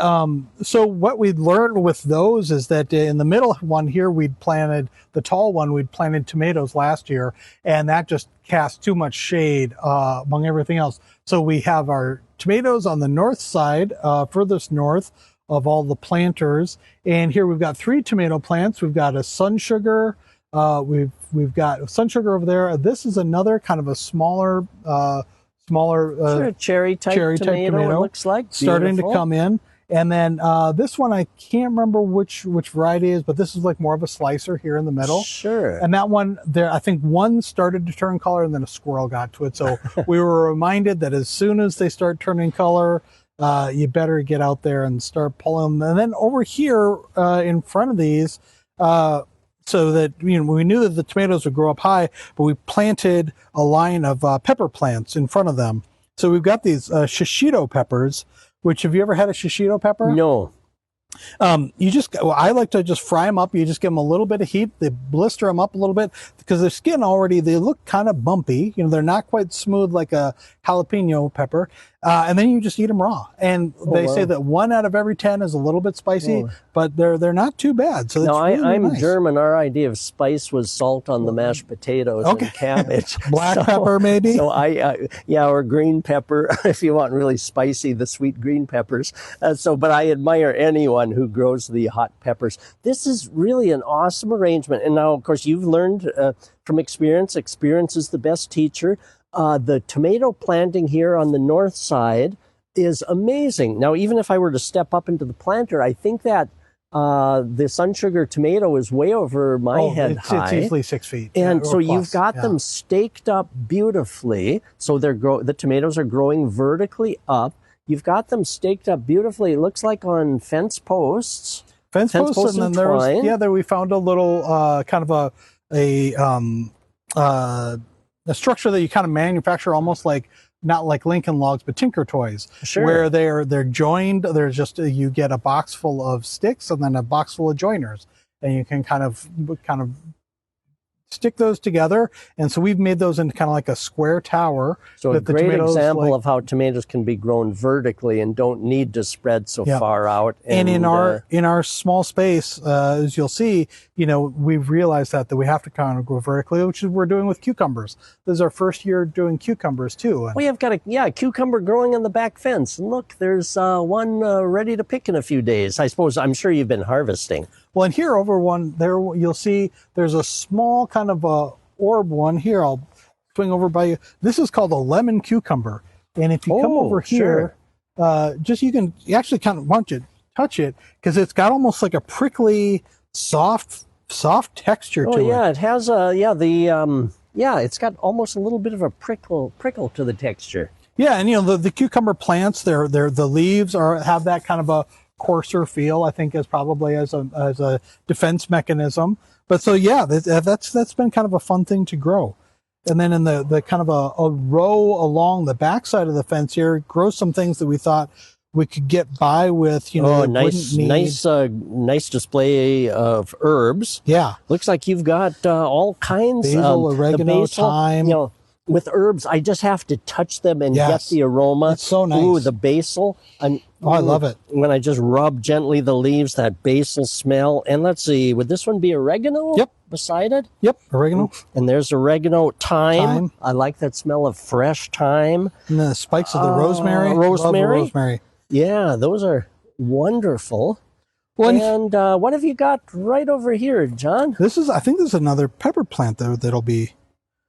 so what we learned with those is that in the middle one here, the tall one, we'd planted tomatoes last year, and that just cast too much shade among everything else. So we have our tomatoes on the north side, furthest north of all the planters. And here we've got 3 tomato plants. We've got a sun sugar. We've got sun sugar over there. This is another kind of a smaller sort of cherry type tomato, it looks like. Starting to come in. And then this one, I can't remember which variety it is, but this is like more of a slicer here in the middle. Sure. And that one there, I think one started to turn color and then a squirrel got to it. So we were reminded that as soon as they start turning color, you better get out there and start pulling them. And then over here in front of these, so that, you know, we knew that the tomatoes would grow up high, but we planted a line of pepper plants in front of them. So we've got these shishito peppers, which, have you ever had a shishito pepper? No. I like to just fry them up. You just give them a little bit of heat. They blister them up a little bit because their skin already, they look kind of bumpy. You know, they're not quite smooth like a jalapeno pepper. And then you just eat them raw. And they say that 1 out of every 10 is a little bit spicy, but they're not too bad. So no, it's really I'm nice. German. Our idea of spice was salt on the mashed potatoes and cabbage. Black pepper, maybe? So or green pepper, if you want really spicy, the sweet green peppers. But I admire anyone who grows the hot peppers. This is really an awesome arrangement. And now, of course, you've learned from experience. Experience is the best teacher. The tomato planting here on the north side is amazing. Now, even if I were to step up into the planter, I think that The sun sugar tomato is way over my head high. It's easily 6 feet. And or so plus, you've got them staked up beautifully. So the tomatoes are growing vertically up. You've got them staked up beautifully. It looks like on fence posts. Fence posts, and then there we found a little kind of a structure that you kind of manufacture, almost like, not like Lincoln Logs, but Tinker Toys, Sure. where they're joined. There's just you get a box full of sticks and then a box full of joiners, and you can kind of stick those together. And so we've made those into kind of like a square tower. So a great example of how tomatoes can be grown vertically and don't need to spread so far out. And in our small space, as you'll see, we've realized that we have to kind of grow vertically, which is what we're doing with cucumbers. This is our first year doing cucumbers too. We have got a cucumber growing on the back fence. And look, there's one ready to pick in a few days. I'm sure you've been harvesting. Well, and here over one there, you'll see there's a small kind of a orb one here. I'll swing over by you. This is called a lemon cucumber. And if you come over here, you actually kind of want to touch it because it's got almost like a prickly, soft texture to it. Oh yeah, it has it's got almost a little bit of a prickle to the texture. Yeah, and the cucumber plants, the leaves have that kind of a coarser feel, I think, as probably as a defense mechanism. But so that's been kind of a fun thing to grow. And then in the kind of a row along the backside of the fence here, grow some things that we thought we could get by with. Nice display of herbs. Yeah, looks like you've got all kinds of basil, oregano, thyme. With herbs, I just have to touch them and get the aroma. It's so nice. Ooh, the basil. I love it. When I just rub gently the leaves, that basil smell. And let's see, would this one be oregano? Yep. Beside it? Yep, oregano. And there's oregano, thyme. I like that smell of fresh thyme. And the spikes of the rosemary. Rosemary. Yeah, those are wonderful. Well, and what have you got right over here, John? I think this is another pepper plant that'll be...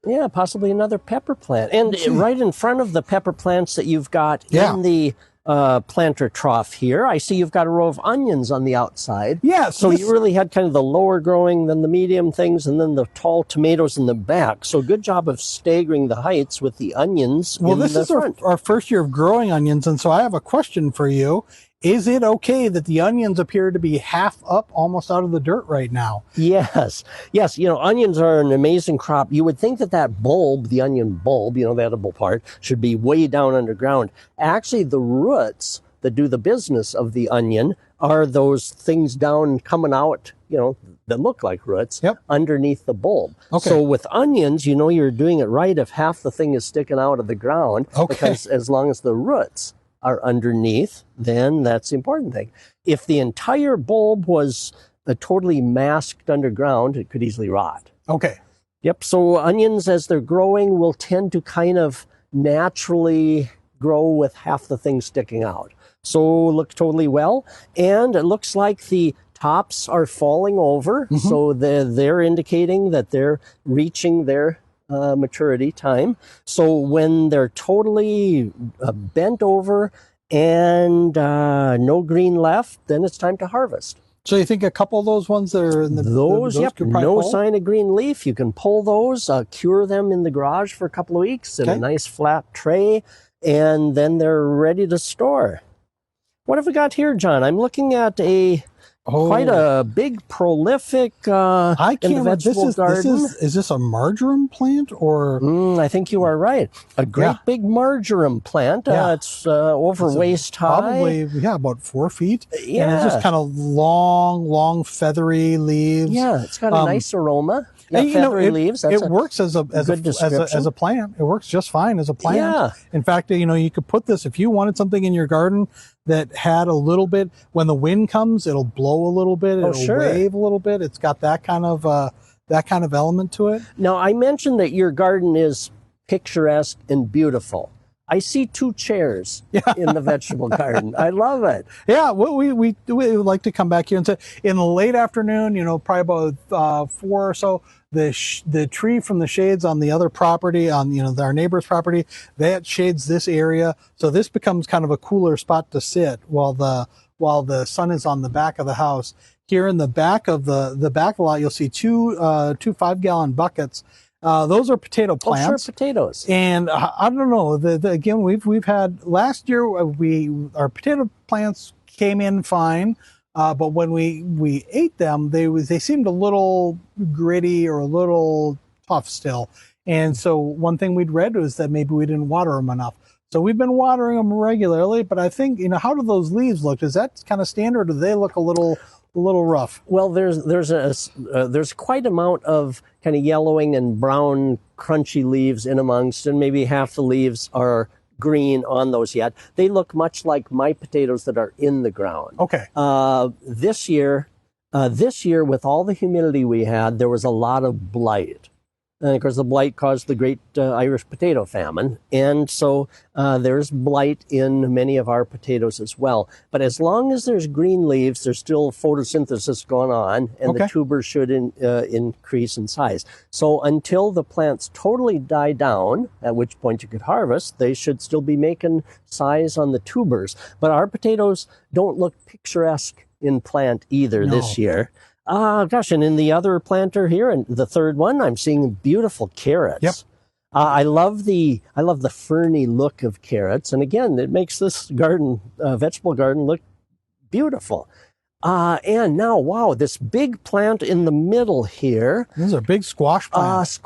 Yeah, possibly another pepper plant. And right in front of the pepper plants that you've got in the planter trough here, I see you've got a row of onions on the outside. Yeah. So you really had kind of the lower growing, then the medium things, and then the tall tomatoes in the back. So good job of staggering the heights with the onions in the front. This is our first year of growing onions, and so I have a question for you. Is it okay that the onions appear to be half up, almost out of the dirt right now? Yes. Onions are an amazing crop. You would think that bulb, the onion bulb, the edible part, should be way down underground. Actually, the roots that do the business of the onion are those things down coming out, that look like roots underneath the bulb. Okay. So with onions, you're doing it right if half the thing is sticking out of the ground. Okay. Because as long as the roots are underneath, then that's the important thing. If the entire bulb was totally masked underground, it could easily rot. Okay. Yep. So onions, as they're growing, will tend to kind of naturally grow with half the thing sticking out. So look totally well. And it looks like the tops are falling over. Mm-hmm. So they're indicating that they're reaching their maturity time. So when they're totally bent over and no green left, then it's time to harvest. So you think a couple of those ones that are in those no sign of green leaf. You can pull those, cure them in the garage for a couple of weeks in a nice flat tray, and then they're ready to store. What have we got here, John? I'm looking at quite a big, prolific vegetable garden. Is this a marjoram plant or? I think you are right. A great big marjoram plant. It's over waist high. Probably, about 4 feet. Yeah. And it's just kind of long, feathery leaves. Yeah, it's got a nice aroma. Feathery leaves. That's it works as a plant. It works just fine as a plant. Yeah. In fact, you could put this, if you wanted something in your garden that had a little bit, when the wind comes, it'll blow a little bit, it'll wave a little bit. It's got that kind of element to it. Now, I mentioned that your garden is picturesque and beautiful. I see 2 chairs in the vegetable garden. I love it. Yeah, we like to come back here and say in the late afternoon, probably about 4 or so, the tree from the shades on the other property, on our neighbor's property, that shades this area. So this becomes kind of a cooler spot to sit while while the sun is on the back of the house. Here in the back of the back lot, you'll see two 5-gallon buckets. Those are potato plants. Oh, sure, potatoes. And I don't know. Again, we've had last year. Our potato plants came in fine, but when we ate them, they seemed a little gritty or a little tough still. And so one thing we'd read was that maybe we didn't water them enough. So we've been watering them regularly. But I think, how do those leaves look? Is that kind of standard, or do they look a little rough? Well, there's quite amount of kind of yellowing and brown crunchy leaves in amongst, and maybe half the leaves are green on those yet. They look much like my potatoes that are in the ground. Okay. This year with all the humidity we had, there was a lot of blight. And of course, the blight caused the great Irish potato famine. And so there's blight in many of our potatoes as well. But as long as there's green leaves, there's still photosynthesis going on, and the tubers should increase in size. So until the plants totally die down, at which point you could harvest, they should still be making size on the tubers. But our potatoes don't look picturesque in plant either this year. Gosh, and in the other planter here, and the third one, I'm seeing beautiful carrots. Yep. I love the ferny look of carrots, and again, it makes this garden, vegetable garden, look beautiful. And now, wow, this big plant in the middle here. These are big squash plants.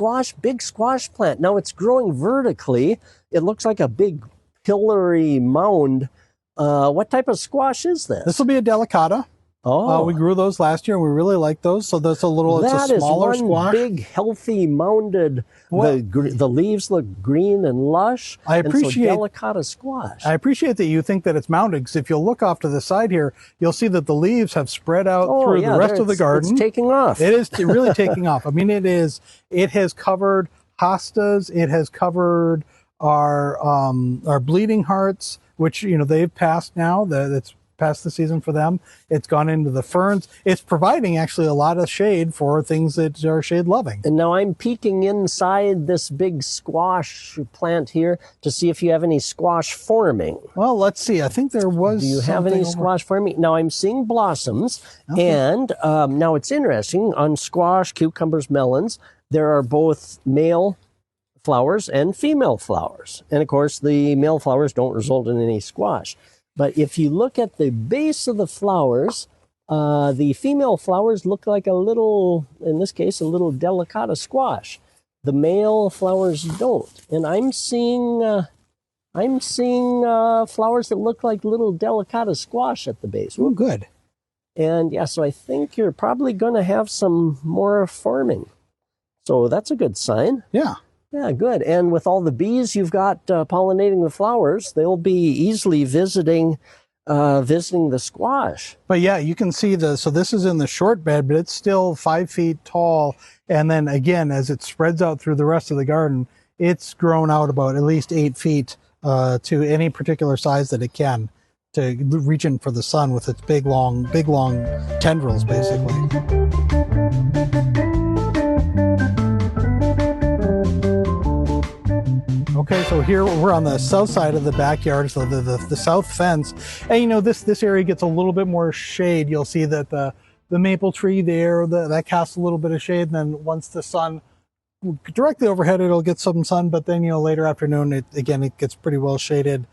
Big squash plant. Now it's growing vertically. It looks like a big pillory mound. What type of squash is this? This will be a delicata. Oh, we grew those last year, and we really like those. So that's it's a smaller squash. Big, healthy, mounded. The leaves look green and lush. I appreciate delicata squash. I appreciate that you think that it's mounded, because if you'll look off to the side here, you'll see that the leaves have spread out through the rest of the garden. It's taking off. It is really taking off. I mean, it has covered hostas. It has covered our bleeding hearts, which they've passed now. That's past the season for them. It's gone into the ferns. It's providing actually a lot of shade for things that are shade loving. And now I'm peeking inside this big squash plant here to see if you have any squash forming. Well, let's see. I think there was. Do you have any squash forming? Now I'm seeing blossoms. Okay. And now it's interesting. On squash, cucumbers, melons, there are both male flowers and female flowers. And of course, the male flowers don't result in any squash. But if you look at the base of the flowers, the female flowers look like a little, in this case, a little delicata squash. The male flowers don't. And I'm seeing flowers that look like little delicata squash at the base. Oh, good. And yeah, so I think you're probably going to have some more forming. So that's a good sign. Yeah. Yeah, good. And with all the bees you've got pollinating the flowers, they'll be easily visiting the squash. But yeah, you can see so this is in the short bed, but it's still 5 feet tall. And then again, as it spreads out through the rest of the garden, it's grown out about at least 8 feet to any particular size that it can, to reach in for the sun with its big long tendrils, basically. Okay, so here we're on the south side of the backyard, so the south fence. And this area gets a little bit more shade. You'll see that the maple tree there, that casts a little bit of shade. And then once the sun directly overhead, it'll get some sun. But then later afternoon, it gets pretty well shaded.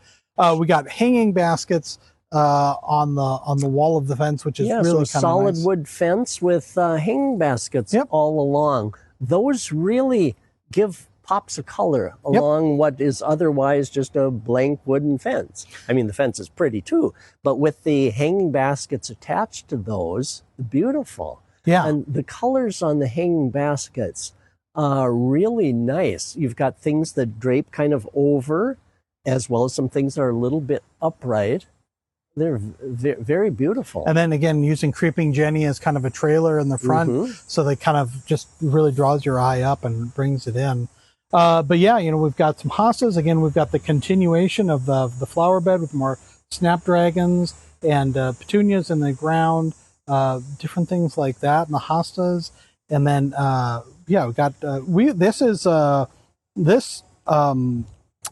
We got hanging baskets on the wall of the fence, which is really kind of nice. Solid wood fence with hanging baskets all along. Those really give pops of color along what is otherwise just a blank wooden fence. I mean, the fence is pretty too, but with the hanging baskets attached to those, beautiful. Yeah. And the colors on the hanging baskets are really nice. You've got things that drape kind of over, as well as some things that are a little bit upright. They're very beautiful. And then again, using Creeping Jenny as kind of a trailer in the front, so they kind of just really draws your eye up and brings it in. But yeah, we've got some hostas. Again, we've got the continuation of the flower bed with more snapdragons and petunias in the ground, different things like that, and the hostas. And then, we got,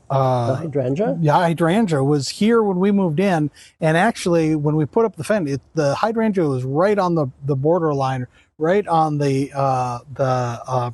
The hydrangea? Yeah, hydrangea was here when we moved in, and actually when we put up the fence, the hydrangea was right on the border line, right on the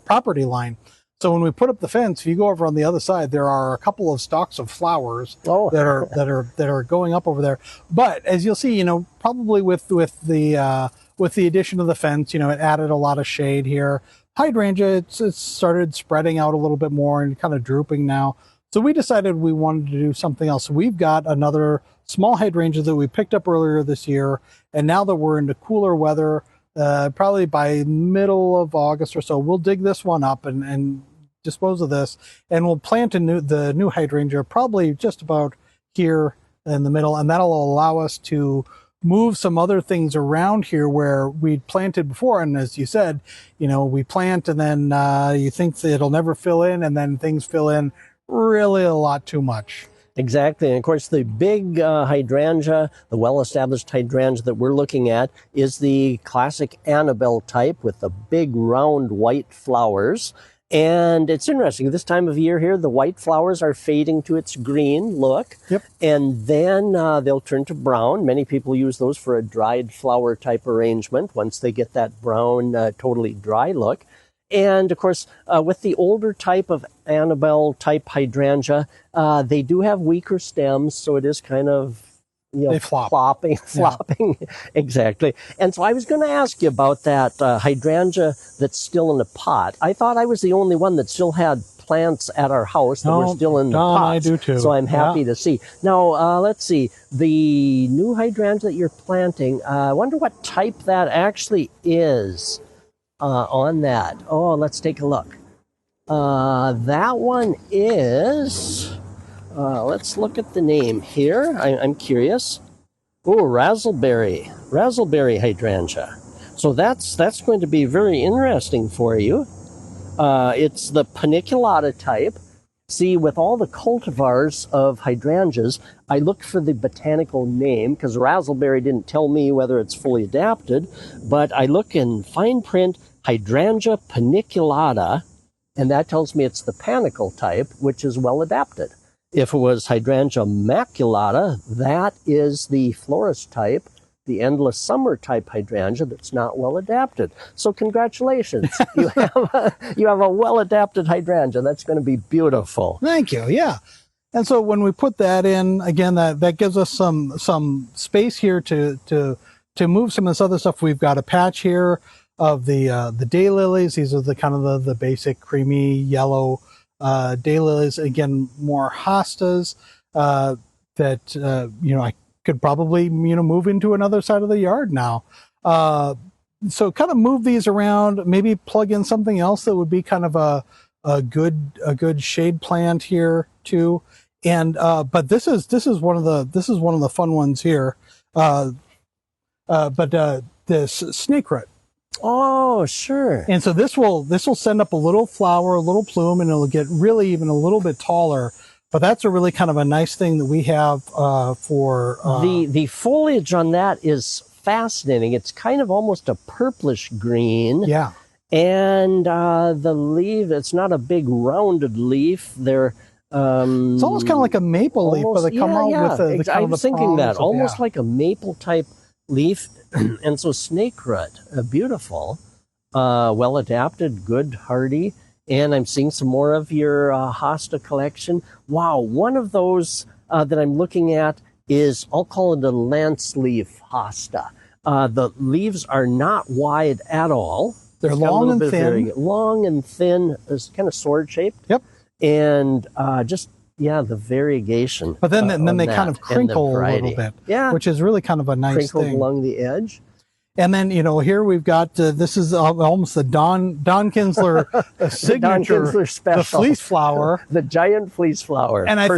property line. So when we put up the fence, if you go over on the other side, there are a couple of stalks of flowers that are going up over there. But as you'll see, probably with the addition of the fence, it added a lot of shade here. Hydrangea, it's started spreading out a little bit more and kind of drooping now. So we decided we wanted to do something else. We've got another small hydrangea that we picked up earlier this year, and now that we're into cooler weather, probably by middle of August or so, we'll dig this one up and dispose of this, and we'll plant the new hydrangea probably just about here in the middle, and that'll allow us to move some other things around here where we'd planted before. And as you said, we plant and then you think that it'll never fill in, and then things fill in really a lot too much. Exactly. And of course, the big hydrangea, the well-established hydrangea that we're looking at, is the classic Annabelle type with the big round white flowers. And it's interesting, this time of year here, the white flowers are fading to its green look. Yep. And then they'll turn to brown. Many people use those for a dried flower type arrangement once they get that brown, totally dry look. And of course, with the older type of Annabelle type hydrangea, they do have weaker stems, so it is kind of they flop. flopping. Exactly. And so I was going to ask you about that hydrangea that's still in the pot. I thought I was the only one that still had plants at our house that were still in the pot. I do too. So I'm happy to see. Now, let's see. The new hydrangea that you're planting, I wonder what type that actually is on that. Oh, let's take a look. That one is... let's look at the name here. I'm curious. Oh, razzleberry hydrangea. So that's going to be very interesting for you. It's the paniculata type. See, with all the cultivars of hydrangeas, I looked for the botanical name because razzleberry didn't tell me whether it's fully adapted, but I look in fine print, hydrangea paniculata, and that tells me it's the panicle type, which is well adapted. If it was hydrangea maculata, that is the florist type, the endless summer type hydrangea that's not well adapted. So congratulations, you have a well adapted hydrangea. That's going to be beautiful. Thank you. Yeah. And so when we put that in, again, that gives us some space here to move some of this other stuff. We've got a patch here of the daylilies. These are the kind of the basic creamy yellow daylilies. Again, more hostas that I could probably move into another side of the yard now. So kind of move these around, maybe plug in something else that would be kind of a good shade plant here too. And but this is one of the fun ones here. This snake root. Oh, sure. And so this will send up a little flower, a little plume, and it'll get really even a little bit taller. But that's a really kind of a nice thing that we have for the foliage on that is fascinating. It's kind of almost a purplish green. Yeah. And the leaf, it's not a big rounded leaf. They're it's almost kind of like a maple leaf, but they come out with the I was thinking that almost like a maple type leaf. And so snake root, beautiful, well adapted, good, hardy. And I'm seeing some more of your hosta collection. Wow, one of those that I'm looking at is, I'll call it a lance leaf hosta. The leaves are not wide at all. They're long and thin. Long and thin, it's kind of sword shaped. Yep. And the variegation. But then they kind of crinkle a little bit. Yeah. Which is really kind of a nice Crinkled thing. along the edge. And then, here we've got, this is almost the Don Kinsler signature, Don Kinsler special. The fleece flower. The giant fleece flower. And I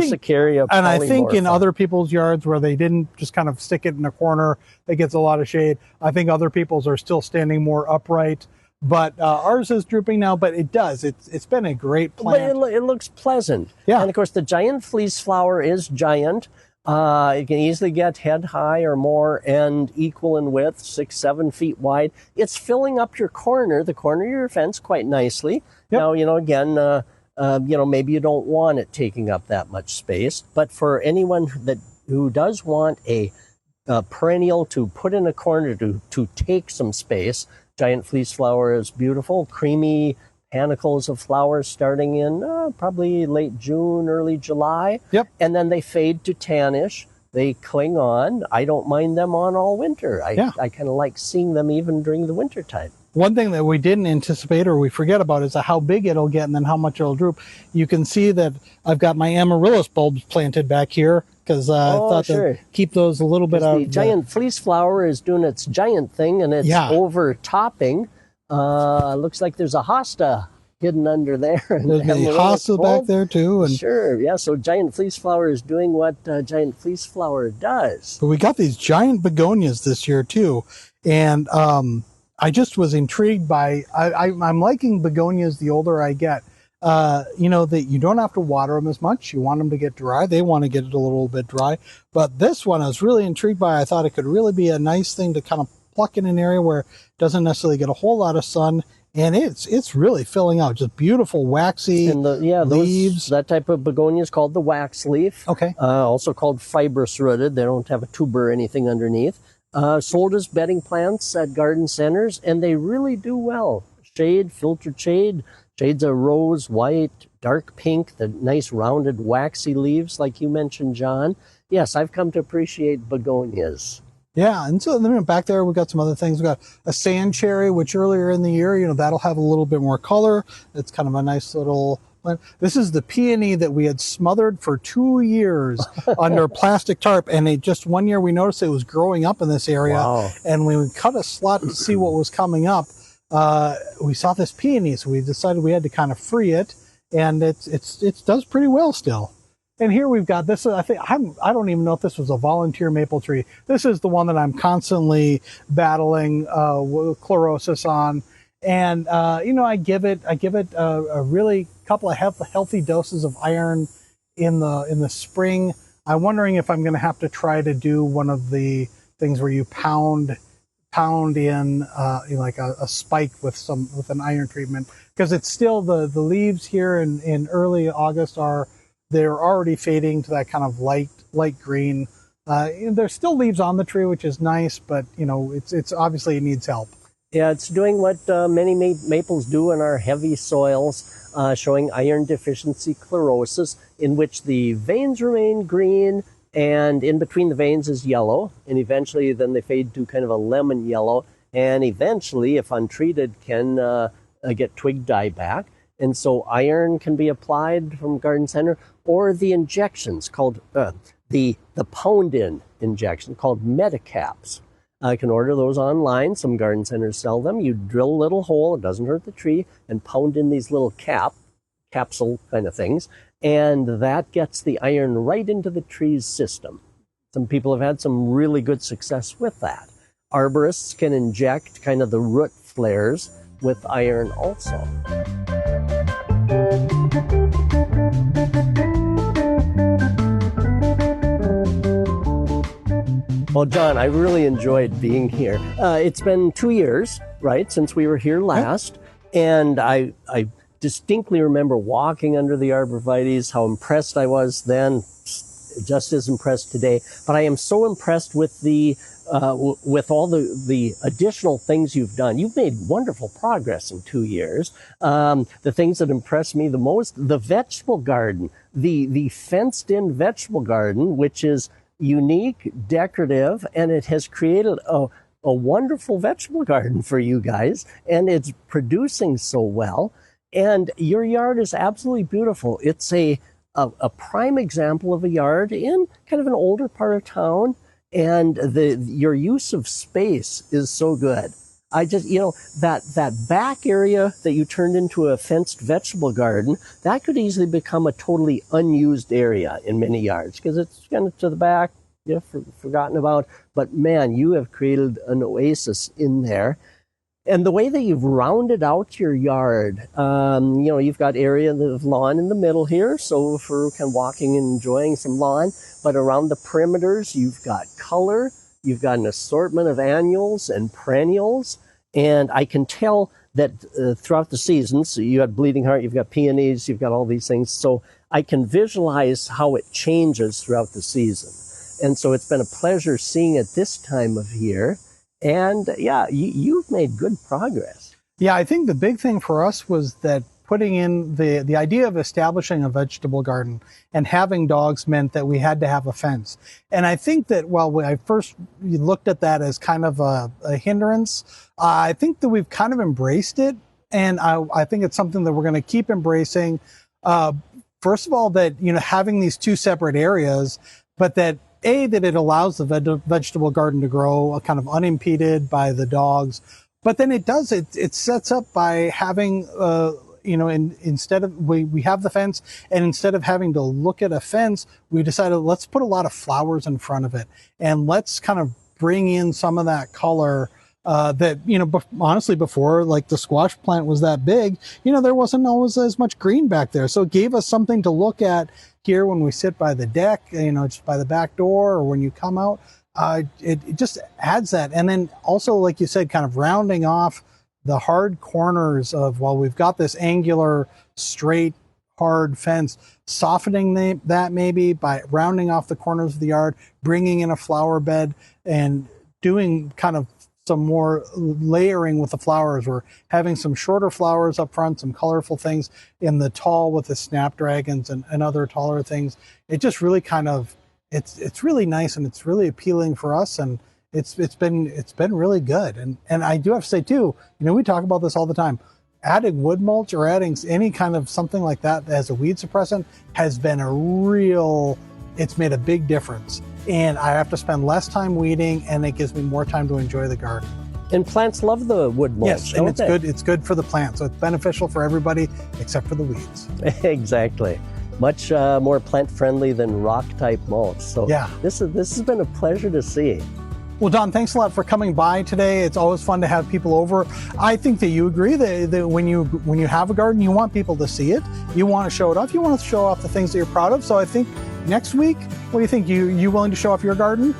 think in other people's yards where they didn't just kind of stick it in a corner that gets a lot of shade, I think other people's are still standing more upright. But ours is drooping now, but it does. It's been a great plant. But it looks pleasant. Yeah. And of course, the giant fleece flower is giant. It can easily get head high or more and equal in width, 6-7 feet wide. It's filling up the corner of your fence quite nicely. Yep. Now, again, maybe you don't want it taking up that much space. But for anyone who does want a perennial to put in a corner to take some space, giant fleece flower is beautiful. Creamy panicles of flowers starting in probably late June, early July. Yep. And then they fade to tannish. They cling on. I don't mind them on all winter. I kind of like seeing them even during the winter time. One thing that we didn't anticipate or we forget about is how big it'll get and then how much it'll droop. You can see that I've got my amaryllis bulbs planted back here because I thought to keep those a little bit out. The giant fleece flower is doing its giant thing, and it's overtopping. Looks like there's a hosta hidden under there. And there's a hosta back there too. And sure, yeah. So giant fleece flower is doing what giant fleece flower does. But we got these giant begonias this year too, and I just was intrigued by. I'm liking begonias the older I get. That you don't have to water them as much. You want them to get dry. They want to get it a little bit dry. But this one I was really intrigued by. I thought it could really be a nice thing to kind of pluck in an area where it doesn't necessarily get a whole lot of sun. And it's really filling out. Just beautiful waxy leaves. That type of begonia is called the wax leaf. Okay. Also called fibrous rooted. They don't have a tuber or anything underneath. Sold as bedding plants at garden centers, and they really do well. Shade, filtered shade. Shades of rose, white, dark pink, the nice rounded waxy leaves like you mentioned, John. Yes, I've come to appreciate begonias. Yeah, and so then back there we've got some other things. We've got a sand cherry, which earlier in the year, that'll have a little bit more color. It's kind of a nice little plant. This is the peony that we had smothered for 2 years under plastic tarp, and just one year we noticed it was growing up in this area. Wow. And when we cut a slot to see what was coming up, we saw this peony, so we decided we had to kind of free it, and it does pretty well still. And here we've got this. I don't even know if this was a volunteer maple tree. This is the one that I'm constantly battling chlorosis on, and I give it a really couple of healthy doses of iron in the spring. I'm wondering if I'm going to have to try to do one of the things where you pound in like a spike with an iron treatment, because it's still the leaves here in early August they're already fading to that kind of light green. There's still leaves on the tree, which is nice, but it's obviously it needs help. Yeah, it's doing what many maples do in our heavy soils, showing iron deficiency chlorosis, in which the veins remain green, and in between the veins is yellow, and eventually then they fade to kind of a lemon yellow, and eventually, if untreated, can get twig dieback. And so iron can be applied from garden center, or the injections called the pound-in injection called Medicaps. I can order those online. Some garden centers sell them. You drill a little hole, it doesn't hurt the tree, and pound in these little capsule kind of things, and that gets the iron right into the tree's system. Some people have had some really good success with that. Arborists can inject kind of the root flares with iron also. Well, John, I really enjoyed being here. It's been 2 years, right, since we were here last, and I distinctly remember walking under the arborvitaes, how impressed I was then, just as impressed today. But I am so impressed with with all the additional things you've done. You've made wonderful progress in 2 years. The things that impressed me the most, the vegetable garden, the fenced-in vegetable garden, which is unique, decorative, and it has created a wonderful vegetable garden for you guys, and it's producing so well. And your yard is absolutely beautiful. It's a prime example of a yard in kind of an older part of town, and your use of space is so good. I just, that back area that you turned into a fenced vegetable garden, that could easily become a totally unused area in many yards because it's kind of to the back, forgotten about. But man, you have created an oasis in there. And the way that you've rounded out your yard, you've got area of lawn in the middle here, so for kind of walking and enjoying some lawn. But around the perimeters, you've got color. You've got an assortment of annuals and perennials. And I can tell that throughout the seasons, you got bleeding heart, you've got peonies, you've got all these things. So I can visualize how it changes throughout the season. And so it's been a pleasure seeing it this time of year. And yeah, you've made good progress. Yeah, I think the big thing for us was that putting in the idea of establishing a vegetable garden and having dogs meant that we had to have a fence. And I think that while I first looked at that as kind of a hindrance, I think that we've kind of embraced it. And I think it's something that we're going to keep embracing. First of all, that, having these two separate areas, but that it allows the vegetable garden to grow kind of unimpeded by the dogs. But then it sets up by having, instead of, we have the fence, and instead of having to look at a fence, we decided let's put a lot of flowers in front of it. And let's kind of bring in some of that color that, honestly, before, like, the squash plant was that big, there wasn't always as much green back there. So it gave us something to look at here when we sit by the deck, just by the back door, or when you come out. It just adds that. And then also, like you said, kind of rounding off the hard corners of, while we've got this angular, straight, hard fence, softening that maybe by rounding off the corners of the yard, bringing in a flower bed, and doing kind of some more layering with the flowers. We're having some shorter flowers up front, some colorful things in the tall with the snapdragons and other taller things. It just really kind of, it's really nice, and it's really appealing for us, and it's been really good. And I do have to say too, we talk about this all the time. Adding wood mulch or adding any kind of something like that as a weed suppressant has been it's made a big difference. And I have to spend less time weeding, and it gives me more time to enjoy the garden. And plants love the wood mulch. Yes, and it's good for the plants. So it's beneficial for everybody except for the weeds. Exactly. Much more plant friendly than rock type mulch. So yeah, this has been a pleasure to see. Well, Don, thanks a lot for coming by today. It's always fun to have people over. I think that you agree that when you have a garden, you want people to see it. You want to show it off. You want to show off the things that you're proud of. So I think next week, what do you think? You willing to show off your garden?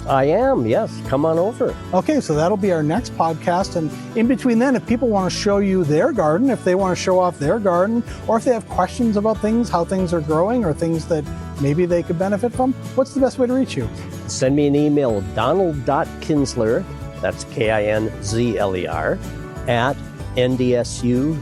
I am, yes. Come on over. Okay, so that'll be our next podcast. And in between then, if people want to show you their garden, if they want to show off their garden, or if they have questions about things, how things are growing, or things that maybe they could benefit from, what's the best way to reach you? Send me an email, donald.kinsler, that's Kinzler, at ndsu.edu.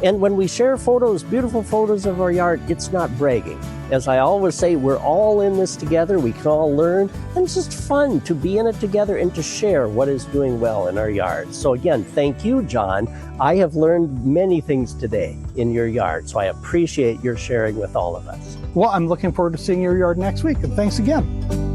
And when we share photos, beautiful photos of our yard, it's not bragging. As I always say, we're all in this together. We can all learn. And it's just fun to be in it together and to share what is doing well in our yard. So again, thank you, John. I have learned many things today in your yard. So I appreciate your sharing with all of us. Well, I'm looking forward to seeing your yard next week. And thanks again.